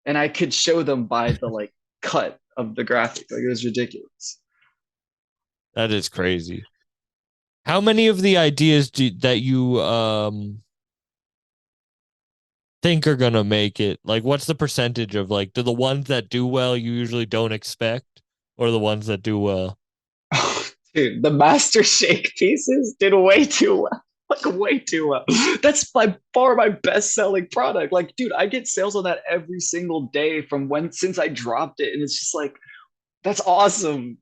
And I could show them by the like cut of the graphic. Like it was ridiculous. That is crazy. How many of the ideas that you think are gonna make it? Like, what's the percentage of like, do the ones that do well you usually don't expect, or the ones that do well? Dude, the Master Shake pieces did way too well. Like way too well. That's by far my best selling product. Like, dude, I get sales on that every single day from since I dropped it. And it's just like, that's awesome.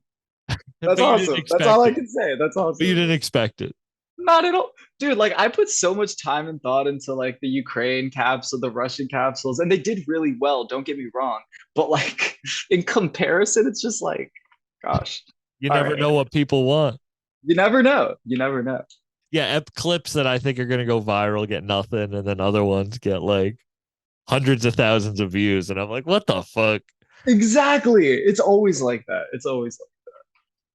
That's But you didn't awesome. That's all expect I it. can say. That's But you awesome. didn't expect it. Not at all. Dude, like I put so much time and thought into like the Ukraine capsule, the Russian capsules, and they did really well. Don't get me wrong. But like in comparison, it's just like, gosh, You all never right. know what people want. You never know. You never know. Yeah, clips that I think are gonna go viral get nothing, and then other ones get like hundreds of thousands of views, and I'm like, what the fuck? Exactly. It's always like that. It's always like,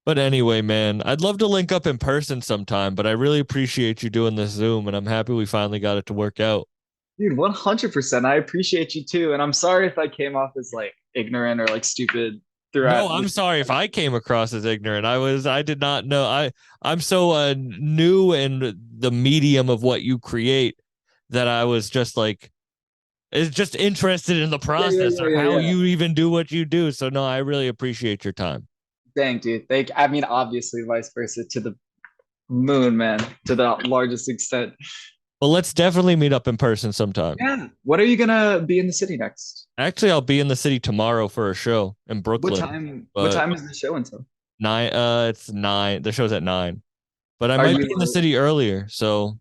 But anyway, man, I'd love to link up in person sometime, but I really appreciate you doing this Zoom, and I'm happy we finally got it to work out. dude, 100%. I appreciate you too. And I'm sorry if I came off as like ignorant or like stupid No, throughout I'm this. sorry if I came across as ignorant. I did not know. I'm so new in the medium of what you create that I was just like, is just interested in the Yeah, yeah, process yeah, or yeah, how yeah. you even do what you do. So no, I really appreciate your time. Dang, dude. I mean, obviously, vice versa to the moon, man, to the largest extent. Well, let's definitely meet up in person sometime. Yeah. What are you gonna be in the city next? Actually, I'll be in the city tomorrow for a show in What Brooklyn, time? What but time is the show until? it's 9. The show's at 9, but I Are might be in the you? city earlier. So,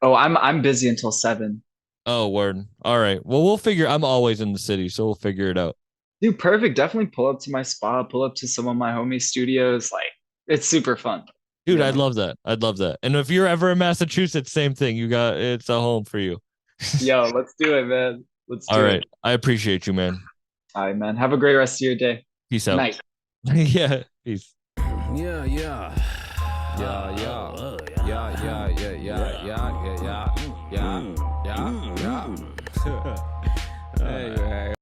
Oh, I'm busy until 7. oh, word. All right. Well, we'll figure. I'm always in the city, so we'll figure it out. Dude, perfect. Definitely pull up to my spot. Pull up to some of my homie studios. Like, it's super fun. Dude, You I'd know. love that. I'd love that. And if you're ever in Massachusetts, same thing. It's a home for you. Yo, let's do it, man. Let's All do right. it. I appreciate you, man. All right, man. Have a great rest of your day. Peace out. Night. Yeah. Peace. Yeah, yeah. Yeah, yeah. Yeah, yeah, yeah, yeah, yeah, yeah, yeah, yeah, yeah, yeah. Hey,